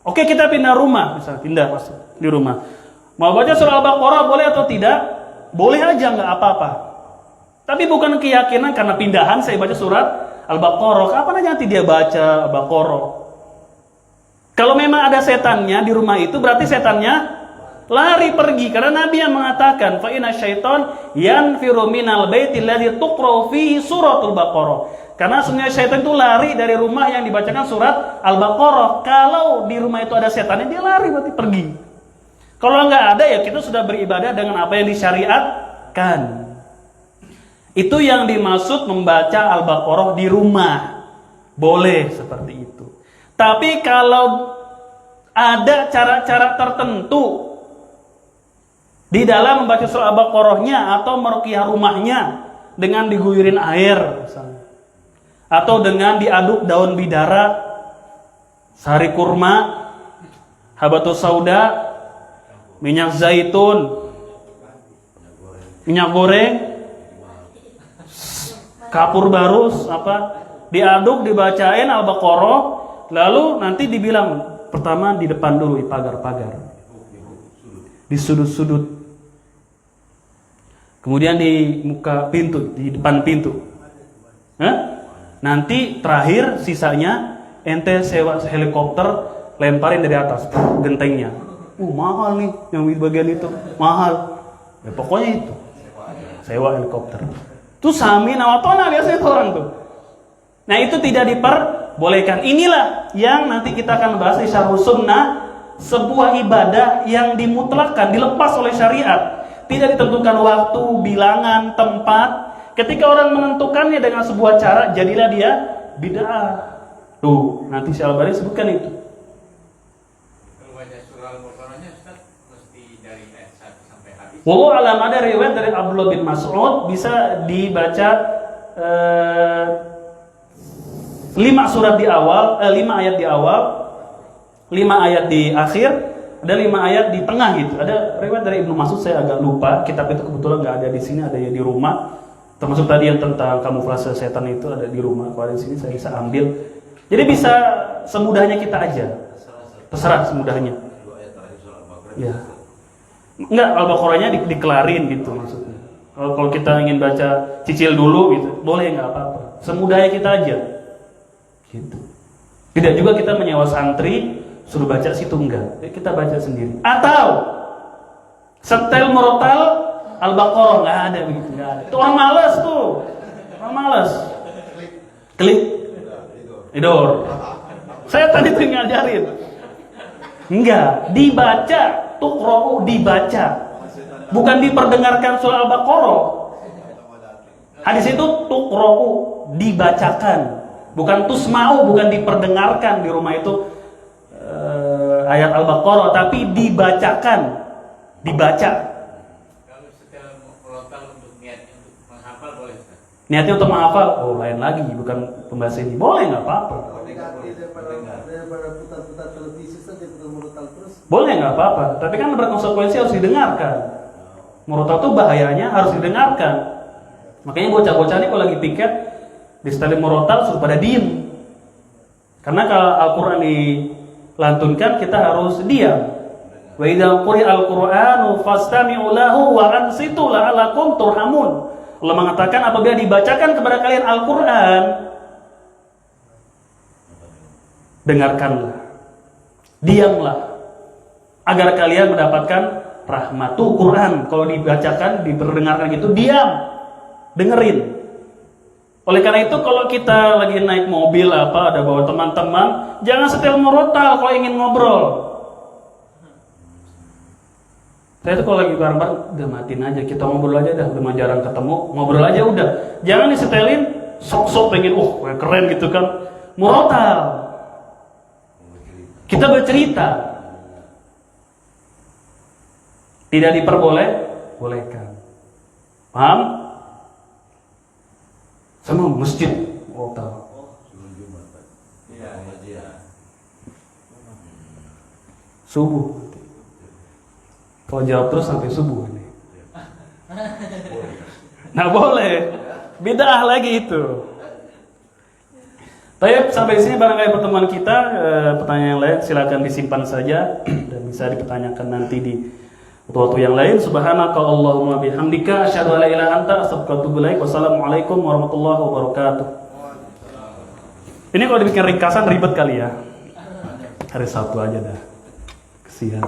Oke, kita pindah rumah, misalnya pindah masuk di rumah. Mau baca surah Al-Baqarah boleh atau tidak? Boleh aja, nggak apa-apa. Tapi bukan keyakinan karena pindahan saya baca surat Al-Baqarah. Kapan aja nanti dia baca Al-Baqarah? Kalau memang ada setannya di rumah itu berarti setannya lari pergi karena Nabi yang mengatakan fa inna syaiton yanfiru minal baiti alladzi tuqra fihi suratul Baqarah. Karena sebenarnya syaitan itu lari dari rumah yang dibacakan surat Al-Baqarah. Kalau di rumah itu ada setannya dia lari berarti pergi. Kalau nggak ada ya kita sudah beribadah dengan apa yang disyariatkan. Itu yang dimaksud membaca Al-Baqarah di rumah. Boleh seperti itu. Tapi kalau ada cara-cara tertentu di dalam membaca surah Al-Baqarahnya atau meruqyah rumahnya dengan diguyurin air misalnya, atau dengan diaduk daun bidara, sari kurma, habatus sauda, minyak zaitun, minyak goreng, kapur barus, diaduk, dibacain Al-Baqarah. Lalu nanti dibilang pertama di depan dulu di pagar-pagar, di sudut-sudut, kemudian di muka pintu, di depan pintu. Nanti terakhir sisanya ente sewa helikopter lemparin dari atas gentengnya. Mahal nih yang di bagian itu, mahal. Ya pokoknya itu sewa helikopter. Itu sami nawatona biasanya itu orang tuh. Nah itu tidak diperbolehkan. Inilah yang nanti kita akan bahas di Syarhus Sunnah, sebuah ibadah yang dimutlakkan, dilepas oleh syariat, tidak ditentukan waktu, bilangan, tempat. Ketika orang menentukannya dengan sebuah cara, jadilah dia bid'ah. Tuh, nanti Syekh Al-Albani sebutkan itu. Kalau baca surah Al-Baqarahnya Ustaz mesti dari ayat 1 sampai habis. Wallahu alam, ada riwayat dari Abdullah bin Mas'ud bisa dibaca 5 surat di awal, 5 ayat di awal, 5 ayat di akhir, ada 5 ayat di tengah gitu. Ada riwayat dari Ibnu Mas'ud, saya agak lupa. Kitab itu kebetulan nggak ada di sini, ada ya di rumah. Termasuk tadi yang tentang kamuflase setan itu ada di rumah. Kalau di sini saya bisa ambil. Jadi bisa semudahnya kita aja. Terserah semudahnya. Ya. Enggak, Al-Baqarahnya dikelarin gitu maksudnya. Kalau kita ingin baca cicil dulu gitu, boleh nggak apa-apa. Semudahnya kita aja. Gitu. Tidak juga kita menyewa santri suruh baca situ, enggak. Kita baca sendiri. Atau setel merotal Al-Baqarah, nggak ada begitu, nggak ada. Itu orang malas tuh, orang malas. Klik, tidur. Saya tadi tuh ngajarin. Enggak, dibaca, tuqra'u dibaca, bukan diperdengarkan surah Al-Baqarah. Hadis itu tuqra'u dibacakan, bukan tusma'u, bukan diperdengarkan di rumah itu ayat Al-Baqarah, tapi dibacakan, dibaca. Niatnya untuk menghafal, oh lain lagi, bukan pembahasan ini. Boleh nggak apa-apa. Daripada putar-putar televisi saja putar murotal terus. Boleh nggak apa-apa. Tapi kan berkonsekuensi harus didengarkan. Murotal itu bahayanya harus didengarkan. Makanya bocah-bocah ini kalau lagi piket di setelin murotal suruh pada diem. Karena kalau Al-Quran dilantunkan kita harus diam. Wa idza quri'al Qur'anu fastami'u lahu wa ansitu la'allakum turhamun. Allah mengatakan apabila dibacakan kepada kalian Al-Quran, dengarkanlah, diamlah, agar kalian mendapatkan rahmat. Tuh Quran kalau dibacakan, diperdengarkan gitu, diam, dengerin. Oleh karena itu kalau kita lagi naik mobil ada bawa teman-teman, jangan setel murotal kalau ingin ngobrol. Saya tuh kalau lagi bareng-bareng, udah matiin aja, kita ngobrol aja dah, udah jarang ketemu, ngobrol aja udah. Jangan disetelin, sok-sok pengen, keren gitu kan. Murotal. Kita bercerita. Tidak bolehkan. Paham? Sama masjid. Murotal. Iya, iya. Subuh. Kalau jawab terus sampai subuh nih. Nah boleh, bid'ah lagi itu. Baik, sampai sini barangkali pertemuan kita. Pertanyaan yang lain silakan disimpan saja dan bisa dipertanyakan nanti di waktu-waktu yang lain. Subhanaka Allahumma bihamdika asyhadu an la ilaha illa anta astaghfiruka wa atubu ilaik. Wassalamualaikum warahmatullahi wabarakatuh. Ini kalau dibikin ringkasan ribet kali ya. Hari Sabtu aja dah. Kesian.